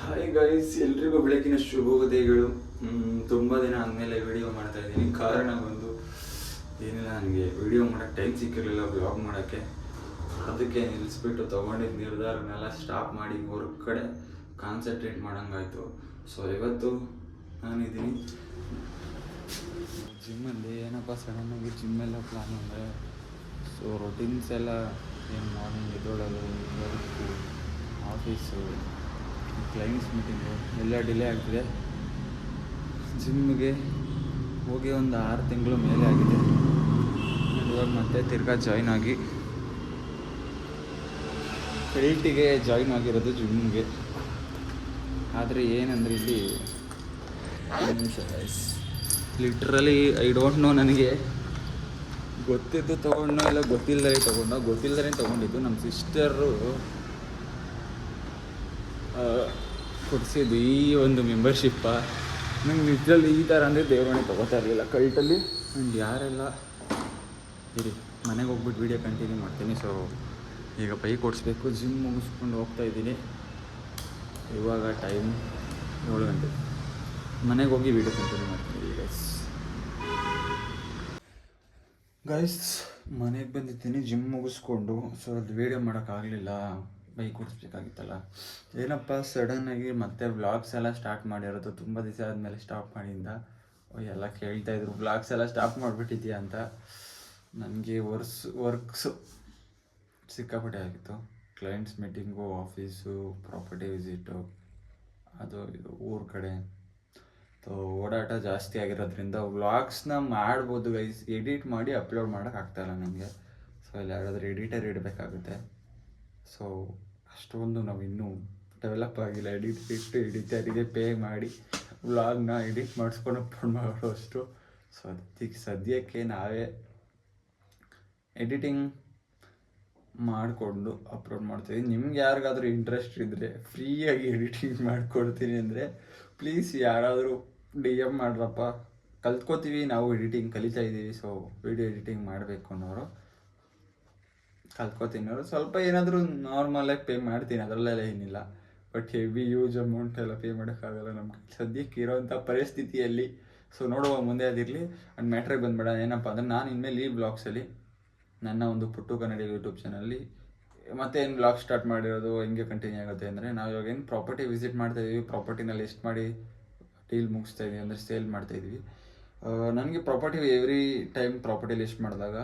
Hi guys, ಎಲ್ರಿಗೂ ಬೆಳಕಿನ ಶುಭೋದಯಗಳು. ತುಂಬ ದಿನ ಆದಮೇಲೆ ವಿಡಿಯೋ ಮಾಡ್ತಾ ಇದ್ದೀನಿ. ಕಾರಣ ಒಂದು ಏನಿಲ್ಲ, ನನಗೆ ವಿಡಿಯೋ ಮಾಡೋಕ್ಕೆ ಟೈಮ್ ಸಿಕ್ಕಿರಲಿಲ್ಲ, ಬ್ಲಾಗ್ ಮಾಡೋಕ್ಕೆ. ಅದಕ್ಕೆ ನಿಲ್ಲಿಸ್ಬಿಟ್ಟು ತೊಗೊಂಡಿದ್ದ ನಿರ್ಧಾರನೆಲ್ಲ ಸ್ಟಾಪ್ ಮಾಡಿ ವರ್ಕ್ ಕಡೆ ಕಾನ್ಸಂಟ್ರೇಟ್ ಮಾಡೋಂಗಾಯ್ತು. ಸೊ ಇವತ್ತು ನಾನಿದ್ದೀನಿ ಜಿಮ್ಮಲ್ಲಿ. ಏನಪ್ಪ ಸಡನ್ನಾಗಿ ಜಿಮ್ಮೆಲ್ಲ ಪ್ಲಾನ್ ಅಂದರೆ, ಸೊ ರೊಟೀನ್ಸ್ ಎಲ್ಲ ಏನು ಮಾರ್ನಿಂಗ್ ಎದ್ದೋಳೋದು, ವರ್ಕು, ಆಫೀಸು, ಕ್ಲೈಂಟ್ಸ್ ಮೀಟಿಂಗು ಎಲ್ಲ ಡಿಲೇ ಆಗ್ತಿದೆ. ಜಿಮ್ಗೆ ಹೋಗಿ ಒಂದು 6 ತಿಂಗಳು ಮೇಲೆ ಆಗಿದೆ. ಇವಾಗ ಮತ್ತೆ ತಿರ್ಗಾ ಜಾಯ್ನ್ ಆಗಿ ಫೀಲ್ಟಿಗೆ ಜಾಯ್ನ್ ಆಗಿರೋದು ಜಿಮ್ಗೆ. ಆದರೆ ಏನಂದರೆ ಇಲ್ಲಿ ಲಿಟ್ರಲಿ ಐ ಡೋಂಟ್ ನೋ, ನನಗೆ ಗೊತ್ತಿದ್ದು ತೊಗೊಂಡೋ ಇಲ್ಲ ಗೊತ್ತಿಲ್ಲದೇ ತೊಗೊಂಡಿದ್ದು. ನಮ್ಮ ಸಿಸ್ಟರು ಕೊಡಿಸಿದ್ದು ಈ ಒಂದು ಮೆಂಬರ್ಶಿಪ್ಪ. ನಂಗೆ ನಿಜದಲ್ಲಿ ಈ ಥರ ಅಂದರೆ ದೇವರಾಣಿ ತೊಗೋತಾ ಇರಲಿಲ್ಲ ಕಲ್ಟಲ್ಲಿ. ಆ್ಯಂಡ್ ಯಾರೆಲ್ಲ ಇರಿ ಮನೆಗೆ ಹೋಗ್ಬಿಟ್ಟು ವೀಡಿಯೋ ಕಂಟಿನ್ಯೂ ಮಾಡ್ತೀನಿ. ಸೊ ಈಗ ಬೈಕ್ ಓಡಿಸ್ಬೇಕು. ಜಿಮ್ ಮುಗಿಸ್ಕೊಂಡು ಹೋಗ್ತಾಯಿದ್ದೀನಿ. ಇವಾಗ ಟೈಮ್ 7 ಗಂಟೆ. ಮನೆಗೆ ಹೋಗಿ ವೀಡಿಯೋ ಕಂಟಿನ್ಯೂ ಮಾಡ್ತೀನಿ ಗೈಸ್. ಮನೆಗೆ ಬಂದಿದ್ದೀನಿ ಜಿಮ್ ಮುಗಿಸ್ಕೊಂಡು. ಸೊ ಅದು ವೀಡಿಯೋ ಮಾಡೋಕ್ಕಾಗಲಿಲ್ಲ, ಬೈಕ್ ಓಡಿಸ್ಬೇಕಾಗಿತ್ತಲ್ಲ. ಏನಪ್ಪ ಸಡನ್ನಾಗಿ ಮತ್ತೆ ವ್ಲಾಗ್ಸ್ ಎಲ್ಲ ಸ್ಟಾರ್ಟ್ ಮಾಡಿರೋದು. ತುಂಬ ದಿವಸ ಆದಮೇಲೆ ಸ್ಟಾಪ್ ಮಾಡಿಂದ ಎಲ್ಲ ಕೇಳ್ತಾಯಿದ್ರು, ವ್ಲಾಗ್ಸ್ ಎಲ್ಲ ಸ್ಟಾಪ್ ಮಾಡಿಬಿಟ್ಟಿದ್ಯಾ ಅಂತ. ನನಗೆ ವರ್ಕ್ಸು ಸಿಕ್ಕಾಪಟ್ಟೆ ಆಗಿತ್ತು. Clients meeting, office, property visit, ಅದು ಇದು ಊರ ಕಡೆ ಓಡಾಟ ಜಾಸ್ತಿ ಆಗಿರೋದ್ರಿಂದ ವ್ಲಾಗ್ಸ್ನ ಮಾಡ್ಬೋದು ಗೈಸ್, ಎಡಿಟ್ ಮಾಡಿ ಅಪ್ಲೋಡ್ ಮಾಡೋಕ್ಕಾಗ್ತಾಯಿಲ್ಲ ನನಗೆ. ಸೊ ಇಲ್ಲಿ ಯಾರಾದರೂ ಎಡಿಟರ್ ಇಡಬೇಕಾಗುತ್ತೆ. ಸೊ ಅಷ್ಟೊಂದು ನಾವು ಇನ್ನೂ ಡೆವಲಪ್ ಆಗಿಲ್ಲ. ಎಡಿಟರಿಗೆ ಪೇ ಮಾಡಿ ವ್ಲಾಗ್ನ ಎಡಿಟ್ ಮಾಡಿಸ್ಕೊಂಡು ಅಪ್ಲೋಡ್ ಮಾಡೋಷ್ಟು. ಸೊ ಅದಕ್ಕೆ ಸದ್ಯಕ್ಕೆ ನಾವೇ ಎಡಿಟಿಂಗ್ ಮಾಡಿಕೊಂಡು ಅಪ್ಲೋಡ್ ಮಾಡ್ತೀವಿ. ನಿಮ್ಗೆ ಯಾರಿಗಾದ್ರೂ ಇಂಟ್ರೆಸ್ಟ್ ಇದ್ದರೆ ಫ್ರೀಯಾಗಿ ಎಡಿಟಿಂಗ್ ಮಾಡಿಕೊಡ್ತೀನಿ ಅಂದರೆ ಪ್ಲೀಸ್ ಯಾರಾದರೂ DM ಮಾಡ್ರಪ್ಪ. ಕಲ್ತ್ಕೋತೀವಿ, ನಾವು ಎಡಿಟಿಂಗ್ ಕಲಿತಾ ಇದ್ದೀವಿ. ಸೊ ವಿಡಿಯೋ ಎಡಿಟಿಂಗ್ ಮಾಡಬೇಕು ಅನ್ನೋರು ಕಲ್ತ್ಕೋತೀನಿ. ಸ್ವಲ್ಪ ಏನಾದರೂ ನಾರ್ಮಲಾಗಿ ಪೇ ಮಾಡ್ತೀನಿ, ಅದರಲ್ಲೆಲ್ಲ ಏನಿಲ್ಲ. ಬಟ್ ಹೆವಿ ಯೂಸ್ ಅಮೌಂಟ್ ಎಲ್ಲ ಪೇ ಮಾಡೋಕ್ಕಾಗಲ್ಲ ನಮ್ಗೆ ಸದ್ಯಕ್ಕೆ ಇರೋವಂಥ ಪರಿಸ್ಥಿತಿಯಲ್ಲಿ. ಸೊ ನೋಡುವ ಮುಂದೆ ಅದಿರಲಿ. ಆ್ಯಂಡ್ ಮ್ಯಾಟ್ರಿಗೆ ಬಂದ್ಬೇಡ. ಏನಪ್ಪ ಅಂದರೆ, ನಾನು ಇನ್ಮೇಲೆ ಈ ಬ್ಲಾಗ್ಸಲ್ಲಿ ನನ್ನ ಒಂದು ಪುಟ್ಟು ಕನ್ನಡ ಯೂಟ್ಯೂಬ್ ಚಾನಲ್ಲಿ ಮತ್ತೆ ಏನು ಬ್ಲಾಗ್ ಸ್ಟಾರ್ಟ್ ಮಾಡಿರೋದು ಹೆಂಗೆ ಕಂಟಿನ್ಯೂ ಆಗುತ್ತೆ ಅಂದರೆ, ನಾವು ಇವಾಗ ಏನು ಪ್ರಾಪರ್ಟಿ ವಿಸಿಟ್ ಮಾಡ್ತಾಯಿದ್ದೀವಿ, ಪ್ರಾಪರ್ಟಿನ ಲಿಸ್ಟ್ ಮಾಡಿ ಡೀಲ್ ಮುಗಿಸ್ತಾಯಿದ್ದೀವಿ, ಅಂದರೆ ಸೇಲ್ ಮಾಡ್ತಾಯಿದ್ವಿ. ನನಗೆ property every time property list ಮಾಡಿದಾಗ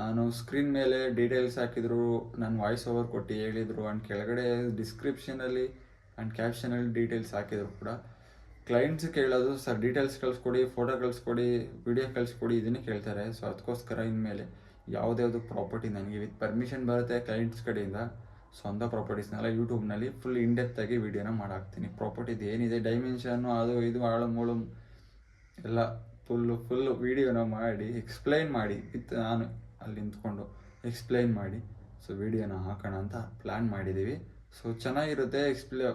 ನಾನು ಸ್ಕ್ರೀನ್ ಮೇಲೆ ಡೀಟೇಲ್ಸ್ ಹಾಕಿದ್ರು, ನಾನು ವಾಯ್ಸ್ ಓವರ್ ಕೊಟ್ಟು ಹೇಳಿದರು. ಆ್ಯಂಡ್ ಕೆಳಗಡೆ ಡಿಸ್ಕ್ರಿಪ್ಷನಲ್ಲಿ ಆ್ಯಂಡ್ ಕ್ಯಾಪ್ಷನಲ್ಲಿ ಡೀಟೇಲ್ಸ್ ಹಾಕಿದ್ರು ಕೂಡ ಕ್ಲೈಂಟ್ಸ್ ಕೇಳೋದು, ಸರ್ ಡೀಟೇಲ್ಸ್ ಕಳಿಸ್ಕೊಡಿ, ಫೋಟೋ ಕಳಿಸ್ಕೊಡಿ, ವಿಡಿಯೋ ಕಳಿಸ್ಕೊಡಿ, ಇದನ್ನೇ ಕೇಳ್ತಾರೆ. ಸೊ ಅದಕ್ಕೋಸ್ಕರ ಇನ್ಮೇಲೆ ಯಾವುದ್ಯಾವುದು ಪ್ರಾಪರ್ಟಿ ನನಗೆ ವಿತ್ ಪರ್ಮಿಷನ್ ಬರುತ್ತೆ ಕ್ಲೈಂಟ್ಸ್ ಕಡೆಯಿಂದ, ಸ್ವಂತ ಪ್ರಾಪರ್ಟೀಸ್ನೆಲ್ಲ ಯೂಟ್ಯೂಬ್ನಲ್ಲಿ ಫುಲ್ ಇನ್ಡೆಪ್ತಾಗಿ ವೀಡಿಯೋನ ಮಾಡಾಕ್ತೀನಿ. ಪ್ರಾಪರ್ಟಿದು ಏನಿದೆ ಡೈಮೆನ್ಷನ್ನು, ಅದು ಇದು ಆಳು ಮೂಳು ಎಲ್ಲ ಫುಲ್ ವೀಡಿಯೋನ ಮಾಡಿ ಎಕ್ಸ್ಪ್ಲೈನ್ ಮಾಡಿ, ವಿತ್ ನಾನು ಅಲ್ಲಿ ನಿಂತ್ಕೊಂಡು ಎಕ್ಸ್ಪ್ಲೈನ್ ಮಾಡಿ ಸೊ ವೀಡಿಯೋನ ಹಾಕೋಣ ಅಂತ ಪ್ಲ್ಯಾನ್ ಮಾಡಿದ್ದೀವಿ. ಸೊ ಚೆನ್ನಾಗಿರುತ್ತೆ.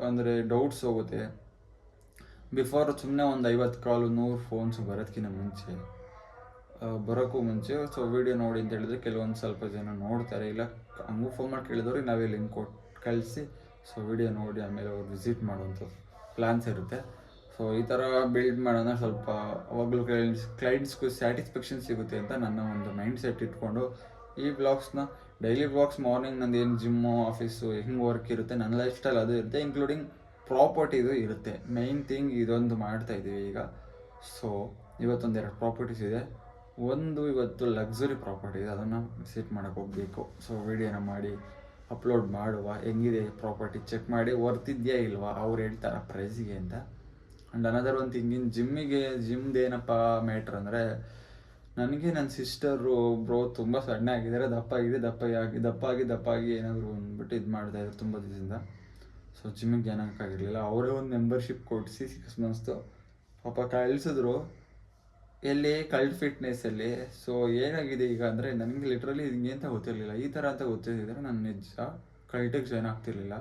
ಅಂದರೆ ಡೌಟ್ಸ್ ಹೋಗುತ್ತೆ. ಬಿಫೋರ್ ಸುಮ್ಮನೆ ಒಂದು 50 ಕಾಲು 100 ಫೋನ್ಸ್ ಬರೋದಕ್ಕಿಂತ ಬರೋಕ್ಕೂ ಮುಂಚೆ ಸೊ ವೀಡಿಯೋ ನೋಡಿ ಅಂತ ಹೇಳಿದ್ರೆ ಕೆಲವೊಂದು ಸ್ವಲ್ಪ ಜನ ನೋಡ್ತಾರೆ. ಇಲ್ಲ ಹಂಗೂ ಫೋನ್ ಮಾಡಿ ಕೇಳಿದವ್ರಿಗೆ ನಾವೇ ಲಿಂಕ್ ಕೊಟ್ಟು ಕಳಿಸಿ ಸೊ ವೀಡಿಯೋ ನೋಡಿ ಆಮೇಲೆ ಅವ್ರು ವಿಸಿಟ್ ಮಾಡೋಂಥ ಪ್ಲ್ಯಾನ್ಸ್ ಇರುತ್ತೆ. ಸೊ ಈ ಥರ ಬಿಲ್ಡ್ ಮಾಡೋಣ. ಸ್ವಲ್ಪ ಅವಾಗಲೂ ಕ್ಲೈಂಟ್ಸ್ಗೂ ಸ್ಯಾಟಿಸ್ಫ್ಯಾಕ್ಷನ್ ಸಿಗುತ್ತೆ ಅಂತ ನನ್ನ ಒಂದು ಮೈಂಡ್ ಸೆಟ್ ಇಟ್ಕೊಂಡು ಈ ವ್ಲಾಗ್ಸ್ನ ಡೈಲಿ ವ್ಲಾಗ್ಸ್, ಮಾರ್ನಿಂಗ್ ನಂದು ಏನು ಜಿಮ್ಮು, ಆಫೀಸು, ಹೆಂಗೆ ವರ್ಕ್ ಇರುತ್ತೆ, ನನ್ನ ಲೈಫ್ ಸ್ಟೈಲ್ ಅದು ಇರುತ್ತೆ, ಇನ್ಕ್ಲೂಡಿಂಗ್ ಪ್ರಾಪರ್ಟಿದು ಇರುತ್ತೆ. ಮೈನ್ ಥಿಂಗ್ ಇದೊಂದು ಮಾಡ್ತಾಯಿದ್ದೀವಿ ಈಗ. ಸೊ ಇವತ್ತೊಂದೆರಡು ಪ್ರಾಪರ್ಟೀಸ್ ಇದೆ. ಒಂದು ಇವತ್ತು ಲಕ್ಸುರಿ ಪ್ರಾಪರ್ಟಿ ಇದೆ, ಅದನ್ನು ವಿಸಿಟ್ ಮಾಡೋಕ್ಕೆ ಹೋಗಬೇಕು. ಸೊ ವೀಡಿಯೋನ ಮಾಡಿ ಅಪ್ಲೋಡ್ ಮಾಡುವ. ಹೆಂಗಿದೆ ಪ್ರಾಪರ್ಟಿ ಚೆಕ್ ಮಾಡಿ ವರ್ತಿದೆಯಾ ಇಲ್ವಾ, ಅವ್ರು ಹೇಳ್ತಾರೆ ಪ್ರೈಸಿಗೆ ಅಂತ. ಆ್ಯಂಡ್ ಅನದರ್ ಒಂದು ಥಿಂಗಿನ್ ಜಿಮ್ದು ಏನಪ್ಪ ಮ್ಯಾಟ್ರ್ ಅಂದರೆ, ನನಗೆ ನನ್ನ ಸಿಸ್ಟರು ಒಬ್ಬರು ತುಂಬ ಸಣ್ಣ ಆಗಿದ್ದಾರೆ, ದಪ್ಪಾಗಿ ಏನಾದರೂ ಅಂದ್ಬಿಟ್ಟು ಇದು ಮಾಡ್ತಾಯಿದ್ರು ತುಂಬ ದಿವಸದಿಂದ. ಸೊ ಜಿಮ್ಮಿಗೆ ಏನಕ್ಕಾಗಿರಲಿಲ್ಲ. ಅವರೇ ಒಂದು ಮೆಂಬರ್ಶಿಪ್ ಕೊಡಿಸಿ 6 ಮಂತ್ಸ್ದು ಪಾಪ ಕಳಿಸಿದ್ರು. ಎಲ್ಲಿ ಕಲ್ಟ್ ಫಿಟ್ನೆಸ್ಸಲ್ಲಿ. ಸೊ ಏನಾಗಿದೆ ಈಗ ಅಂದರೆ, ನನಗೆ ಲಿಟ್ರಲಿ ಹಿಂಗೆ ಅಂತ ಗೊತ್ತಿರಲಿಲ್ಲ, ಈ ಥರ ಅಂತ ಗೊತ್ತಿದ್ದರೆ ನಾನು ನಿಜ ಕಲ್ಟಿಗೆ ಜಾಯ್ನ್ ಆಗ್ತಿರ್ಲಿಲ್ಲ.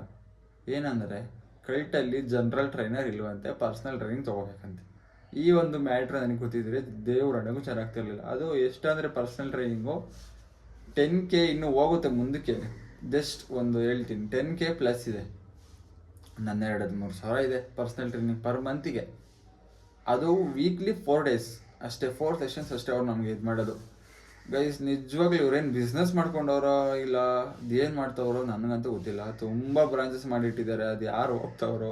ಏನಂದರೆ ಕಲ್ಟಲ್ಲಿ ಜನರಲ್ ಟ್ರೈನರ್ ಇಲ್ವಂತೆ, ಪರ್ಸ್ನಲ್ ಟ್ರೈನಿಂಗ್ ತೊಗೋಬೇಕಂತೆ. ಈ ಒಂದು ಮ್ಯಾಟ್ರ್ ನನಗೆ ಗೊತ್ತಿದ್ದರೆ ದೇವ್ರ ಅಡಗು ಚೆನ್ನಾಗ್ತಿರ್ಲಿಲ್ಲ. ಅದು ಎಷ್ಟಂದರೆ ಪರ್ಸ್ನಲ್ ಟ್ರೈನಿಂಗು 10K ಇನ್ನೂ ಹೋಗುತ್ತೆ ಮುಂದಕ್ಕೆ. ಜಸ್ಟ್ ಒಂದು ಹೇಳ್ತೀನಿ, 10K ಪ್ಲಸ್ ಇದೆ. ನನ್ನ 2-3 ಸಾವಿರ ಇದೆ ಪರ್ಸ್ನಲ್ ಟ್ರೈನಿಂಗ್ ಪರ್ ಮಂತಿಗೆ. ಅದು ವೀಕ್ಲಿ 4 ಡೇಸ್ ಅಷ್ಟೇ, 4 ಸೆಷನ್ಸ್ ಅಷ್ಟೇ ಅವ್ರು ನಮಗೆ ಇದು ಮಾಡೋದು. ಗೈಸ್ ನಿಜವಾಗ್ಲೂ ಇವ್ರೇನು ಬಿಸ್ನೆಸ್ ಮಾಡ್ಕೊಂಡವ್ರೋ ಇಲ್ಲ ಏನು ಮಾಡ್ತಾವ್ರೋ ನನಗಂತೂ ಗೊತ್ತಿಲ್ಲ. ತುಂಬ ಬ್ರಾಂಚಸ್ ಮಾಡಿಟ್ಟಿದ್ದಾರೆ, ಅದು ಯಾರು ಹೋಗ್ತಾವ್ರೋ,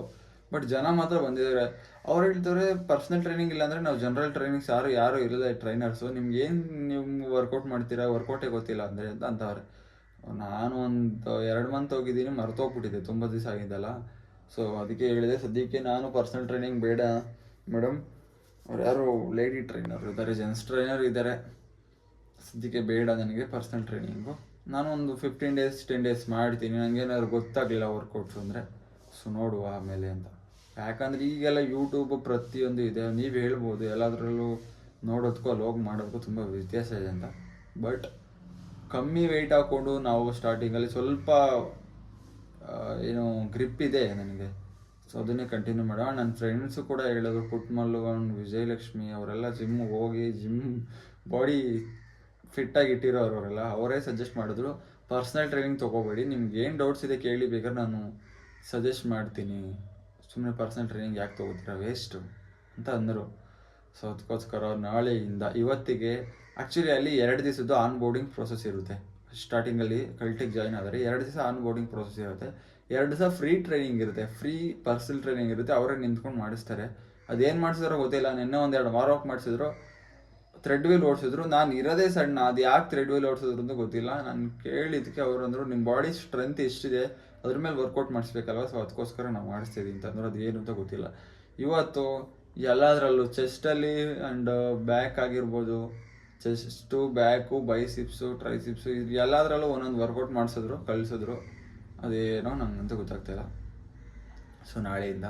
ಬಟ್ ಜನ ಮಾತ್ರ ಬಂದಿದ್ದಾರೆ. ಅವ್ರು ಹೇಳ್ತಾರೆ ಪರ್ಸ್ನಲ್ ಟ್ರೈನಿಂಗ್ ಇಲ್ಲ ಅಂದರೆ ನಾವು ಜನರಲ್ ಟ್ರೈನಿಂಗ್ಸ್ ಯಾರು ಇರಲ್ಲ ಟ್ರೈನರ್ಸು, ನಿಮ್ಗೆ ಏನು ನೀವು ವರ್ಕೌಟ್ ಮಾಡ್ತೀರಾ, ವರ್ಕೌಟೇ ಗೊತ್ತಿಲ್ಲ ಅಂದರೆ ಅಂತವ್ರೆ. ನಾನು ಒಂದು 2 ಮಂತ್ ಹೋಗಿದ್ದೀನಿ, ಮರ್ತೋಗ್ಬಿಟ್ಟಿದೆ, ತುಂಬ ದಿವಸ ಆಗಿದ್ದಲ್ಲ. ಸೊ ಅದಕ್ಕೆ ಹೇಳಿದೆ ಸದ್ಯಕ್ಕೆ ನಾನು ಪರ್ಸ್ನಲ್ ಟ್ರೈನಿಂಗ್ ಬೇಡ ಮೇಡಮ್, ಅವ್ರು ಯಾರು ಲೇಡಿ ಟ್ರೈನರ್ ಇದ್ದಾರೆ, ಜೆಂಟ್ಸ್ ಟ್ರೈನರ್ ಇದ್ದಾರೆ, ಸದ್ಯಕ್ಕೆ ಬೇಡ ನನಗೆ ಪರ್ಸ್ನಲ್ ಟ್ರೈನಿಂಗು. ನಾನು ಒಂದು 15 ಡೇಸ್ 10 ಡೇಸ್ ಮಾಡ್ತೀನಿ, ನನಗೇನಾದ್ರು ಗೊತ್ತಾಗಲಿಲ್ಲ ವರ್ಕೌಟ್ಸ್ ಅಂದರೆ, ಸೊ ನೋಡುವ ಆಮೇಲೆ ಅಂತ. ಯಾಕಂದರೆ ಈಗೆಲ್ಲ ಯೂಟ್ಯೂಬ್ ಪ್ರತಿಯೊಂದು ಇದೆ, ನೀವು ಹೇಳ್ಬೋದು ಎಲ್ಲದರಲ್ಲೂ ನೋಡೋದಕ್ಕೂ ಅಲ್ಲಿ ಹೋಗಿ ಮಾಡೋದಕ್ಕೂ ತುಂಬ ವ್ಯತ್ಯಾಸ ಇದೆ ಅಂತ. ಬಟ್ ಕಮ್ಮಿ ವೆಯ್ಟ್ ಹಾಕ್ಕೊಂಡು ನಾವು ಸ್ಟಾರ್ಟಿಂಗಲ್ಲಿ ಸ್ವಲ್ಪ ಏನು ಗ್ರಿಪ್ ಇದೆ ನನಗೆ, ಸೊ ಅದನ್ನೇ ಕಂಟಿನ್ಯೂ ಮಾಡೋ. ನನ್ನ ಫ್ರೆಂಡ್ಸು ಕೂಡ ಹೇಳಿದ್ರು, ಪುಟ್ಮಲ್ಲು ಅಂಡ್ ವಿಜಯಲಕ್ಷ್ಮಿ ಅವರೆಲ್ಲ ಜಿಮ್ಗೆ ಹೋಗಿ ಬಾಡಿ ಫಿಟ್ಟಾಗಿ ಇಟ್ಟಿರೋರು ಅವರೆಲ್ಲ, ಅವರೇ ಸಜೆಸ್ಟ್ ಮಾಡಿದ್ರು ಪರ್ಸ್ನಲ್ ಟ್ರೈನಿಂಗ್ ತೊಗೋಬೇಡಿ, ನಿಮ್ಗೆ ಏನು ಡೌಟ್ಸ್ ಇದೆ ಕೇಳಿ, ಬೇಕಾದ್ರೆ ನಾನು ಸಜೆಸ್ಟ್ ಮಾಡ್ತೀನಿ, ಸುಮ್ಮನೆ ಪರ್ಸ್ನಲ್ ಟ್ರೈನಿಂಗ್ ಯಾಕೆ ತೊಗೋತೀರಾ ವೇಸ್ಟು ಅಂತ ಅಂದರು. ಸೊ ಅದಕ್ಕೋಸ್ಕರ ನಾಳೆಯಿಂದ ಇವತ್ತಿಗೆ ಆ್ಯಕ್ಚುಲಿ ಅಲ್ಲಿ 2 ದಿವಸದ್ದು ಆನ್ ಬೋರ್ಡಿಂಗ್ ಪ್ರೊಸೆಸ್ ಇರುತ್ತೆ. ಸ್ಟಾರ್ಟಿಂಗಲ್ಲಿ ಕಲ್ಟಿಗೆ ಜಾಯ್ನ್ ಆದರೆ 2 ದಿವಸ ಆನ್ ಬೋರ್ಡಿಂಗ್ ಪ್ರೊಸೆಸ್ ಇರುತ್ತೆ, 2 ದಿವಸ ಫ್ರೀ ಟ್ರೈನಿಂಗ್ ಇರುತ್ತೆ, ಫ್ರೀ ಪರ್ಸನಲ್ ಟ್ರೈನಿಂಗ್ ಇರುತ್ತೆ, ಅವರೇ ನಿಂತ್ಕೊಂಡು ಮಾಡಿಸ್ತಾರೆ. ಅದೇನು ಮಾಡಿಸಿದ್ರೋ ಗೊತ್ತಿಲ್ಲ, ನಿನ್ನೆ 1-2 ವಾರ ಮಾಡಿಸಿದ್ರು, ಥ್ರೆಡ್ ವೀಲ್ ಓಡಿಸಿದ್ರು. ನಾನು ಇರೋದೇ ಸಣ್ಣ, ಅದು ಯಾಕೆ ಥ್ರೆಡ್ ವೀಲ್ ಓಡಿಸಿದ್ರು ಅಂತ ಗೊತ್ತಿಲ್ಲ. ನಾನು ಕೇಳಿದ್ದಕ್ಕೆ ಅವರು ಅಂದರು ನಿಮ್ಮ ಬಾಡಿ ಸ್ಟ್ರೆಂತ್ ಎಷ್ಟಿದೆ ಅದ್ರ ಮೇಲೆ ವರ್ಕೌಟ್ ಮಾಡಿಸ್ಬೇಕಲ್ವ, ಸೊ ಅದಕ್ಕೋಸ್ಕರ ನಾವು ಮಾಡಿಸ್ತೀವಿ ಅಂತಂದ್ರೆ ಅದು ಏನು ಅಂತ ಗೊತ್ತಿಲ್ಲ. ಇವತ್ತು ಎಲ್ಲದರಲ್ಲೂ ಚೆಸ್ಟಲ್ಲಿ ಆ್ಯಂಡ್ ಬ್ಯಾಕ್ ಆಗಿರ್ಬೋದು, ಚೆಸ್ಟು ಬ್ಯಾಕು ಬೈಸಿಪ್ಸು ಟ್ರೈಸಿಪ್ಸು ಇದು ಎಲ್ಲದರಲ್ಲೂ ಒಂದೊಂದು ವರ್ಕೌಟ್ ಮಾಡಿಸಿದ್ರು, ಕಳಿಸಿದ್ರು, ಅದೇನೋ ನನಗಂತೂ ಗೊತ್ತಾಗ್ತಾಯಿಲ್ಲ. ಸೊ ನಾಳೆಯಿಂದ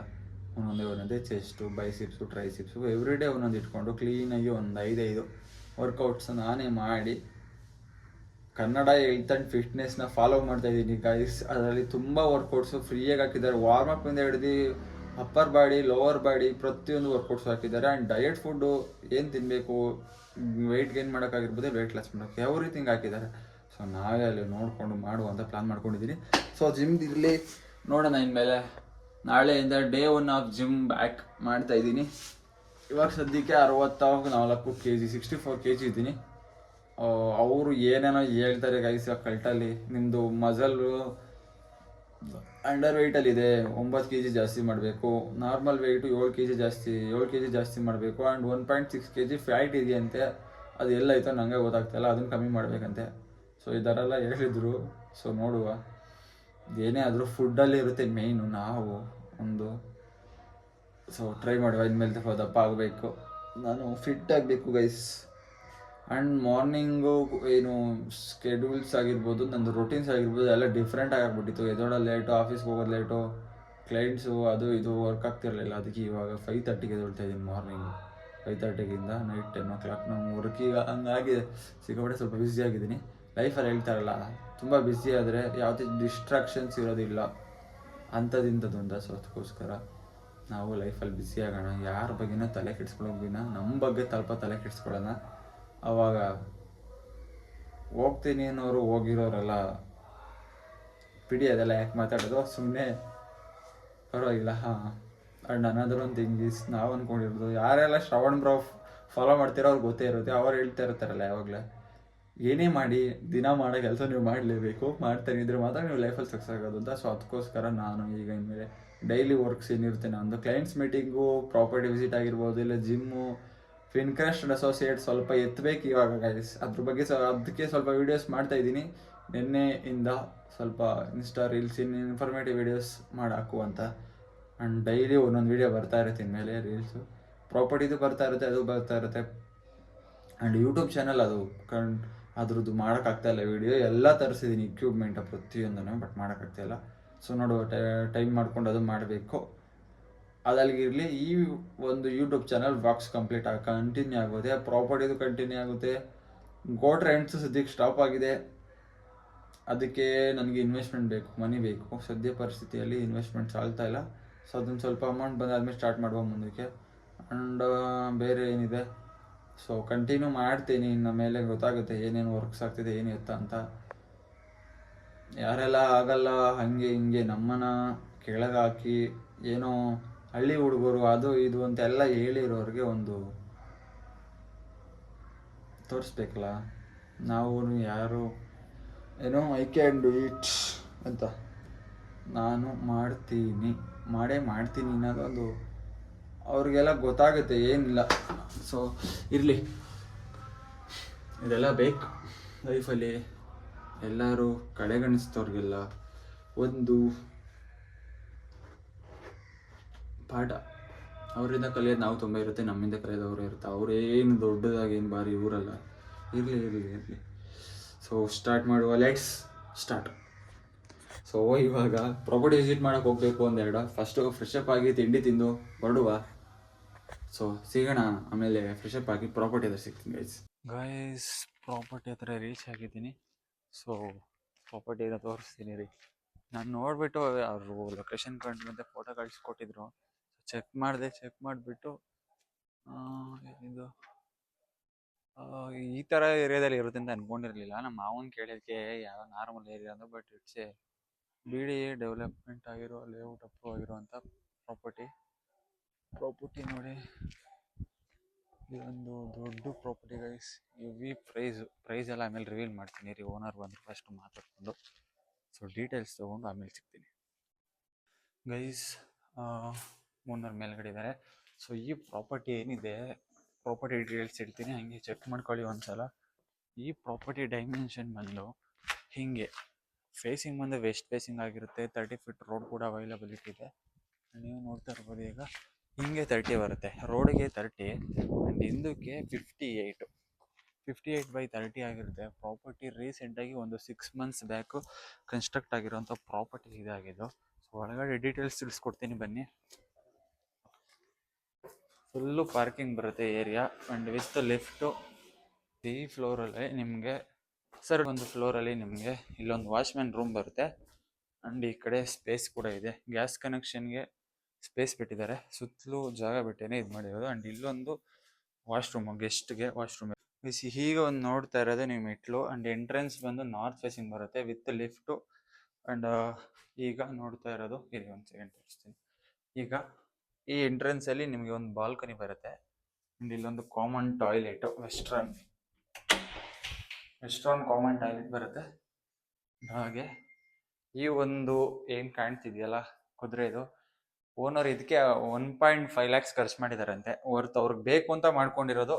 ಒಂದೊಂದೇ ಚೆಸ್ಟು ಬೈಸಿಪ್ಸು ಟ್ರೈಸಿಪ್ಸು ಎವ್ರಿ ಡೇ ಒಂದೊಂದು ಇಟ್ಕೊಂಡು ಕ್ಲೀನಾಗಿ ಒಂದು 5 ವರ್ಕೌಟ್ಸ್ ನಾನೇ ಮಾಡಿ ಕನ್ನಡ ಹೆಲ್ತ್ ಆ್ಯಂಡ್ ಫಿಟ್ನೆಸ್ನ ಫಾಲೋ ಮಾಡ್ತಾಯಿದ್ದೀನಿ ಗೈಸ್. ಅದರಲ್ಲಿ ತುಂಬ ವರ್ಕೌಟ್ಸು ಫ್ರೀಯಾಗಿ ಹಾಕಿದ್ದಾರೆ, ವಾರ್ಮಪ್ಪಿಂದ ಹಿಡಿದು ಅಪ್ಪರ್ ಬಾಡಿ ಲೋವರ್ ಬಾಡಿ ಪ್ರತಿಯೊಂದು ವರ್ಕೌಟ್ಸ್ ಹಾಕಿದ್ದಾರೆ. ಆ್ಯಂಡ್ ಡಯಟ್ ಫುಡ್ಡು ಏನು ತಿನ್ನಬೇಕು, ವೆಯ್ಟ್ ಗೇನ್ ಮಾಡೋಕ್ಕಾಗಿರ್ಬೋದು, ವೆಯ್ಟ್ ಲಾಸ್ ಮಾಡೋಕ್ಕೆ ಯಾವ ರೀತಿ ಹಿಂಗೆ ಹಾಕಿದ್ದಾರೆ. ಸೊ ನಾವೇ ಅಲ್ಲಿ ನೋಡಿಕೊಂಡು ಮಾಡುವಂಥ ಪ್ಲ್ಯಾನ್ ಮಾಡ್ಕೊಂಡಿದ್ದೀನಿ. ಸೊ ಜಿಮ್ದಿರಲಿ ನೋಡೋಣ ಇನ್ಮೇಲೆ. ನಾಳೆಯಿಂದ ಡೇ 1 ಆಫ್ ಜಿಮ್ ಬ್ಯಾಕ್ ಮಾಡ್ತಾಯಿದ್ದೀನಿ. ಇವಾಗ ಸದ್ಯಕ್ಕೆ 64 kg 64 kg ಇದ್ದೀನಿ. ಅವರು ಏನೇನೋ ಹೇಳ್ತಾರೆ ಗೈಸ್ ಕಲ್ಟಲ್ಲಿ, ನಿಮ್ಮದು ಮಸಲ್ಲು ಅಂಡರ್ ವೆಯ್ಟಲ್ಲಿದೆ 9 kg ಜಾಸ್ತಿ ಮಾಡಬೇಕು, ನಾರ್ಮಲ್ ವೆಯ್ಟು 7 kg ಜಾಸ್ತಿ ಮಾಡಬೇಕು, ಆ್ಯಂಡ್ 1.6 kg ಫ್ಯಾಟ್ ಇದೆಯಂತೆ, ಅದು ಎಲ್ಲೈತೋ ನನಗೆ ಗೊತ್ತಾಗ್ತಾಯಿಲ್ಲ, ಅದನ್ನು ಕಮ್ಮಿ ಮಾಡಬೇಕಂತೆ. ಸೊ ಈ ಥರ ಎಲ್ಲ ಹೇಳಿದರು. ಸೊ ನೋಡುವ, ಏನೇ ಆದರೂ ಫುಡ್ಡಲ್ಲಿ ಇರುತ್ತೆ ಮೇಯ್ನು. ನಾವು ಸೊ ಟ್ರೈ ಮಾಡುವ, ಇನ್ಮೇಲೆ ದಪ್ಪ ಆಗಬೇಕು, ನಾನು ಫಿಟ್ ಆಗಬೇಕು ಗೈಸ್. ಆ್ಯಂಡ್ ಮಾರ್ನಿಂಗು ಏನು ಸ್ಕೆಡ್ಯೂಲ್ಸ್ ಆಗಿರ್ಬೋದು, ನಂದು ರೊಟೀನ್ಸ್ ಆಗಿರ್ಬೋದು ಎಲ್ಲ ಡಿಫ್ರೆಂಟ್ ಆಗಿಬಿಟ್ಟಿತ್ತು. ಎದೋಳೋದು ಲೇಟು, ಆಫೀಸ್ಗೆ ಹೋಗೋದು ಲೇಟು, ಕ್ಲೈಂಟ್ಸು ಅದು ಇದು ವರ್ಕ್ ಆಗ್ತಿರಲಿಲ್ಲ. ಅದಕ್ಕೆ ಇವಾಗ 5:30ಗೆ ಎದ್ದೇಳ್ತಾ ಇದ್ದೀನಿ ಮಾರ್ನಿಂಗು. 5:30ಗಿಂತ ನೈಟ್ 10 o'clock ನಮ್ಮ ವರ್ಕೀಗ ಹಂಗಾಗಿದೆ. ಸಿಕ್ಕಾಪಟ್ಟೆ ಸ್ವಲ್ಪ ಬ್ಯುಸಿ ಆಗಿದ್ದೀನಿ. ಲೈಫಲ್ಲಿ ಹೇಳ್ತಾರಲ್ಲ, ತುಂಬ ಬ್ಯುಸಿ ಆದರೆ ಯಾವುದೇ ಡಿಸ್ಟ್ರಾಕ್ಷನ್ಸ್ ಇರೋದಿಲ್ಲ ಅಂಥದ್ದು ಅಂತ. ಸೊ ಅದಕ್ಕೋಸ್ಕರ ನಾವು ಲೈಫಲ್ಲಿ ಬ್ಯುಸಿ ಆಗೋಣ, ಯಾರ ಬಗ್ಗೆನೂ ತಲೆ ಕೆಡಿಸ್ಕೊಳ್ಳೋಗಿನ ನಮ್ಮ ಬಗ್ಗೆ ತಲೆ ಕೆಡಿಸ್ಕೊಳ್ಳೋಣ. ಆವಾಗ ಹೋಗ್ತೀನಿ ಅನ್ನೋರು ಹೋಗಿರೋರೆಲ್ಲ ಬಿಡಿ, ಅದೆಲ್ಲ ಯಾಕೆ ಮಾತಾಡೋದು, ಸುಮ್ಮನೆ ಪರವಾಗಿಲ್ಲ. ಆ್ಯಂಡ್ ಅನದರ್ ಒಂದು ಥಿಂಗ್ ಈಸ್, ನಾವು ಅಂದ್ಕೊಂಡಿರೋದು ಯಾರೆಲ್ಲ ಶ್ರವಣ್ ಬ್ರೋ ಫಾಲೋ ಮಾಡ್ತಿರೋ ಅವ್ರಿಗೆ ಗೊತ್ತೇ ಇರುತ್ತೆ. ಅವ್ರು ಹೇಳ್ತಾ ಇರ್ತಾರಲ್ಲ ಯಾವಾಗಲೇ, ಏನೇ ಮಾಡಿ ದಿನ ಮಾಡೋ ಕೆಲಸ ನೀವು ಮಾಡಲೇಬೇಕು, ಮಾಡ್ತಾನೆ ಇದ್ರೆ ಮಾತ್ರ ನೀವು ಲೈಫಲ್ಲಿ ಸಕ್ಸಸ್ ಆಗೋದು ಅಂತ. ಸೊ ಅದಕ್ಕೋಸ್ಕರ ನಾನು ಈಗ ಇನ್ಮೇಲೆ ಡೈಲಿ ವರ್ಕ್ಸ್ ಏನಿರುತ್ತೆ, ನಂದು ಕ್ಲೈಂಟ್ಸ್ ಮೀಟಿಂಗು, ಪ್ರಾಪರ್ಟಿ ವಿಸಿಟ್ ಆಗಿರ್ಬೋದು, ಇಲ್ಲ ಜಿಮ್ಮು, ಫಿನ್ಕ್ರೆಸ್ಟ್ ಅಸೋಸಿಯೇಟ್ ಸ್ವಲ್ಪ ಎತ್ತಬೇಕು ಇವಾಗ ಗೈಸ್. ಅದ್ರ ಬಗ್ಗೆ ಅದಕ್ಕೆ ಸ್ವಲ್ಪ ವೀಡಿಯೋಸ್ ಮಾಡ್ತಾಯಿದ್ದೀನಿ ನಿನ್ನೆಯಿಂದ. ಸ್ವಲ್ಪ ಇನ್ಸ್ಟಾ ರೀಲ್ಸ್ ಇನ್ಫಾರ್ಮೇಟಿವ್ ವೀಡಿಯೋಸ್ ಮಾಡಿ ಹಾಕುವಂತ. ಆ್ಯಂಡ್ ಡೈಲಿ ಒಂದೊಂದು ವೀಡಿಯೋ ಬರ್ತಾ ಇರುತ್ತೆ ಇನ್ಮೇಲೆ, ರೀಲ್ಸು ಪ್ರಾಪರ್ಟಿದು ಬರ್ತಾ ಇರುತ್ತೆ, ಅದು ಬರ್ತಾ ಇರುತ್ತೆ. ಆ್ಯಂಡ್ ಯೂಟ್ಯೂಬ್ ಚಾನಲ್ ಅದು ಅದ್ರದ್ದು ಮಾಡೋಕ್ಕಾಗ್ತಾಯಿಲ್ಲ, ವೀಡಿಯೋ ಎಲ್ಲ ತರಿಸಿದ್ದೀನಿ ಇಕ್ವಿಪ್ಮೆಂಟ್ ಪ್ರತಿಯೊಂದನ್ನು, ಬಟ್ ಮಾಡೋಕ್ಕಾಗ್ತಾಯಿಲ್ಲ. ಸೊ ನೋಡುವ, ಟೈಮ್ ಮಾಡ್ಕೊಂಡು ಅದು ಮಾಡಬೇಕು. ಅದಲ್ಲಿಗಿರಲಿ, ಈ ಒಂದು YouTube channel walks complete continue ಆಗುತ್ತೆ, ಪ್ರಾಪರ್ಟಿದು ಕಂಟಿನ್ಯೂ ಆಗುತ್ತೆ. ಗೋಟ್ ರೆಂಟ್ಸು ಸದ್ಯಕ್ಕೆ ಸ್ಟಾಪ್ ಆಗಿದೆ, ಅದಕ್ಕೆ ನನಗೆ ಇನ್ವೆಸ್ಟ್ಮೆಂಟ್ ಬೇಕು, ಮನಿ ಬೇಕು. ಸದ್ಯ ಪರಿಸ್ಥಿತಿಯಲ್ಲಿ ಇನ್ವೆಸ್ಟ್ಮೆಂಟ್ ಸಾಲ್ತಾ ಇಲ್ಲ. ಸೊ ಅದನ್ನು ಸ್ವಲ್ಪ ಅಮೌಂಟ್ ಬಂದಾದ್ಮೇಲೆ ಸ್ಟಾರ್ಟ್ ಮಾಡುವ ಮುಂದಕ್ಕೆ. ಆ್ಯಂಡ್ ಬೇರೆ ಏನಿದೆ, ಸೊ ಕಂಟಿನ್ಯೂ ಮಾಡ್ತೀನಿ. ಇನ್ನು ಮೇಲೆ ಗೊತ್ತಾಗುತ್ತೆ ಏನೇನು ವರ್ಕ್ಸ್ ಆಗ್ತಿದೆ ಏನು ಎತ್ತ ಅಂತ. ಯಾರೆಲ್ಲ ಆಗಲ್ಲ ಹಾಗೆ ಹಿಂಗೆ ನಮ್ಮನ್ನು ಕೆಳಗೆ ಹಾಕಿ ಏನೋ ಹಳ್ಳಿ ಹುಡುಗರು ಅದು ಇದು ಅಂತೆಲ್ಲ ಹೇಳಿರೋರಿಗೆ ಒಂದು ತೋರಿಸ್ಬೇಕಲ್ಲ. ನಾವು ಯಾರು ಏನೋ ಐ ಕ್ಯಾನ್ ಡು ಇಟ್ ಅಂತ ನಾನು ಮಾಡೇ ಮಾಡ್ತೀನಿ ಅನ್ನೋದೊಂದು ಅವ್ರಿಗೆಲ್ಲ ಗೊತ್ತಾಗುತ್ತೆ. ಏನಿಲ್ಲ, ಸೊ ಇರಲಿ, ಇದೆಲ್ಲ ಬೇಕು ಲೈಫಲ್ಲಿ. ಎಲ್ಲರೂ ಕಡೆಗಣಿಸಿದವ್ರಿಗೆಲ್ಲ ಒಂದು ಪಾಠ. ಅವರಿಂದ ಕಲಿಯೋದು ನಾವು ತುಂಬ ಇರುತ್ತೆ, ನಮ್ಮಿಂದ ಕಲಿಯೋದು ಅವರು ಇರುತ್ತೆ. ಅವ್ರೇನು ದೊಡ್ಡದಾಗಿ ಏನು ಬಾರಿ ಊರಲ್ಲ. ಇರಲಿ. ಸೊ ಸ್ಟಾರ್ಟ್ ಮಾಡುವ, ಲೆಟ್ಸ್ ಸ್ಟಾರ್ಟ್. ಸೊ ಇವಾಗ ಪ್ರಾಪರ್ಟಿ ವಿಸಿಟ್ ಮಾಡೋಕೆ ಹೋಗಬೇಕು ಒಂದೆರಡು. ಫಸ್ಟು ಫ್ರೆಶಪ್ ಆಗಿ ತಿಂಡಿ ತಿಂದು ಹೊರಡುವ. ಸೊ ಸಿಗೋಣ ಆಮೇಲೆ. ಫ್ರೆಶಪ್ ಆಗಿ ಪ್ರಾಪರ್ಟಿ ಹತ್ರ ಸಿಗ್ತೀನಿ ಗೈಸ್. ಪ್ರಾಪರ್ಟಿ ಹತ್ರ ರೀಚ್ ಆಗಿದ್ದೀನಿ. ಸೊ ಪ್ರಾಪರ್ಟಿನ ತೋರಿಸ್ತೀನಿ ರೀ. ನಾನು ನೋಡಿಬಿಟ್ಟು ಅವರು ಲೊಕೇಶನ್ ಕಂಡು ಮತ್ತು ಫೋಟೋ ಕಳಿಸ್ಕೊಟ್ಟಿದ್ರು. ಚೆಕ್ ಮಾಡಿಬಿಟ್ಟು ಇದು ಈ ಥರ ಏರಿಯಾದಲ್ಲಿ ಇರುತ್ತೆ ಅಂತ ಅಂದ್ಕೊಂಡಿರಲಿಲ್ಲ. ನಮ್ಮ ಮಾವನ ಕೇಳಿದ್ದಕ್ಕೆ ಯಾವ ನಾರ್ಮಲ್ ಏರಿಯಾ ಅಂದ್ರೆ, but it's A BDA development ಆಗಿರೋ ಲೇಔಟ್ ಅಪ್ರೂವ್ ಆಗಿರೋವಂಥ ಪ್ರಾಪರ್ಟಿ ನೋಡಿ. ಇದೊಂದು ದೊಡ್ಡ ಪ್ರಾಪರ್ಟಿ ಗೈಸ್. ಹೆವಿ ಪ್ರೈಸ್ ಎಲ್ಲ ಆಮೇಲೆ ರಿವೀಲ್ ಮಾಡ್ತೀನಿ ರೀ. ಓನರ್ ಬಂದು ಫಸ್ಟ್ ಮಾತಾಡ್ಕೊಂಡು ಸೊ ಡೀಟೇಲ್ಸ್ ತೊಗೊಂಡು ಆಮೇಲೆ ಸಿಗ್ತೀನಿ ಗೈಸ್. ಓನರ್ ಮೇಲ್ಗಡೆ ಇದ್ದಾರೆ. ಸೊ ಈ ಪ್ರಾಪರ್ಟಿ ಏನಿದೆ, ಪ್ರಾಪರ್ಟಿ ಡೀಟೇಲ್ಸ್ ಹೇಳ್ತೀನಿ, ಹಂಗೆ ಚೆಕ್ ಮಾಡ್ಕೊಳ್ಳಿ ಒಂದ್ಸಲ. ಈ ಪ್ರಾಪರ್ಟಿ ಡೈಮೆನ್ಷನ್ ಬಂದು ಹೀಗೆ ಫೇಸಿಂಗ್ ಬಂದು ವೆಸ್ಟ್ ಫೇಸಿಂಗ್ ಆಗಿರುತ್ತೆ. 30 ಫೀಟ್ ರೋಡ್ ಕೂಡ ಅವೈಲಬಿಲಿಟಿ ಇದೆ. ನೀವು ನೋಡ್ತಾ ಇರ್ಬೋದು. ಈಗ ಹಿಂಗೆ 30 ಬರುತ್ತೆ, ರೋಡಿಗೆ 30 ಆ್ಯಂಡ್ ಹಿಂದಕ್ಕೆ 58/30 ಆಗಿರುತ್ತೆ. ಪ್ರಾಪರ್ಟಿ ರೀಸೆಂಟಾಗಿ ಒಂದು 6 ಮಂತ್ಸ್ ಬ್ಯಾಕು ಕನ್ಸ್ಟ್ರಕ್ಟ್ ಆಗಿರೋಂಥ ಪ್ರಾಪರ್ಟಿ ಇದಾಗಿದ್ದು. ಸೊ ಒಳಗಡೆ ಡೀಟೇಲ್ಸ್ ತಿಳಿಸ್ಕೊಡ್ತೀನಿ ಬನ್ನಿ. ಫುಲ್ಲು ಪಾರ್ಕಿಂಗ್ ಬರುತ್ತೆ ಏರಿಯಾ. ಆ್ಯಂಡ್ ವಿತ್ ಲಿಫ್ಟು ಈ ಫ್ಲೋರಲ್ಲಿ ನಿಮಗೆ ಒಂದು ಫ್ಲೋರಲ್ಲಿ ನಿಮಗೆ ಇಲ್ಲೊಂದು ವಾಚ್ಮ್ಯಾನ್ ರೂಮ್ ಬರುತ್ತೆ. ಆ್ಯಂಡ್ ಈ ಕಡೆ ಸ್ಪೇಸ್ ಕೂಡ ಇದೆ. ಗ್ಯಾಸ್ ಕನೆಕ್ಷನ್ಗೆ ಸ್ಪೇಸ್ ಬಿಟ್ಟಿದ್ದಾರೆ, ಸುತ್ತಲೂ ಜಾಗ ಬಿಟ್ಟೇನೆ ಇದು ಮಾಡಿರೋದು. ಆ್ಯಂಡ್ ಇಲ್ಲೊಂದು ವಾಶ್ರೂಮು, ಗೆಸ್ಟ್ಗೆ ವಾಶ್ರೂಮ್. ಹೀಗೆ ಒಂದು ನೋಡ್ತಾ ಇರೋದು ನೀವು ಮೆಟ್ಲು. ಆ್ಯಂಡ್ ಎಂಟ್ರೆನ್ಸ್ ಬಂದು ನಾರ್ತ್ ಫೇಸಿಂಗ್ ಬರುತ್ತೆ ವಿತ್ ಲಿಫ್ಟು. ಆ್ಯಂಡ್ ಈಗ ನೋಡ್ತಾ ಇರೋದು, ಇಲ್ಲಿ ಒಂದು ಸೆಕೆಂಡ್ ತೋರಿಸ್ತೀನಿ. ಈಗ ಈ ಎಂಟ್ರೆನ್ಸಲ್ಲಿ ನಿಮಗೆ ಒಂದು ಬಾಲ್ಕನಿ ಬರುತ್ತೆ. ಆ್ಯಂಡ್ ಇಲ್ಲೊಂದು common toilet, western common toilet ಬರುತ್ತೆ. ಹಾಗೆ ಈ ಒಂದು ಏನು ಕಾಣ್ತಿದೆಯಲ್ಲ ಕುದುರೆದು, ಓನರ್ ಇದಕ್ಕೆ 1.5 lakhs ಖರ್ಚು ಮಾಡಿದಾರಂತೆ. ಅವ್ರಿಗೆ ಬೇಕು ಅಂತ ಮಾಡ್ಕೊಂಡಿರೋದು.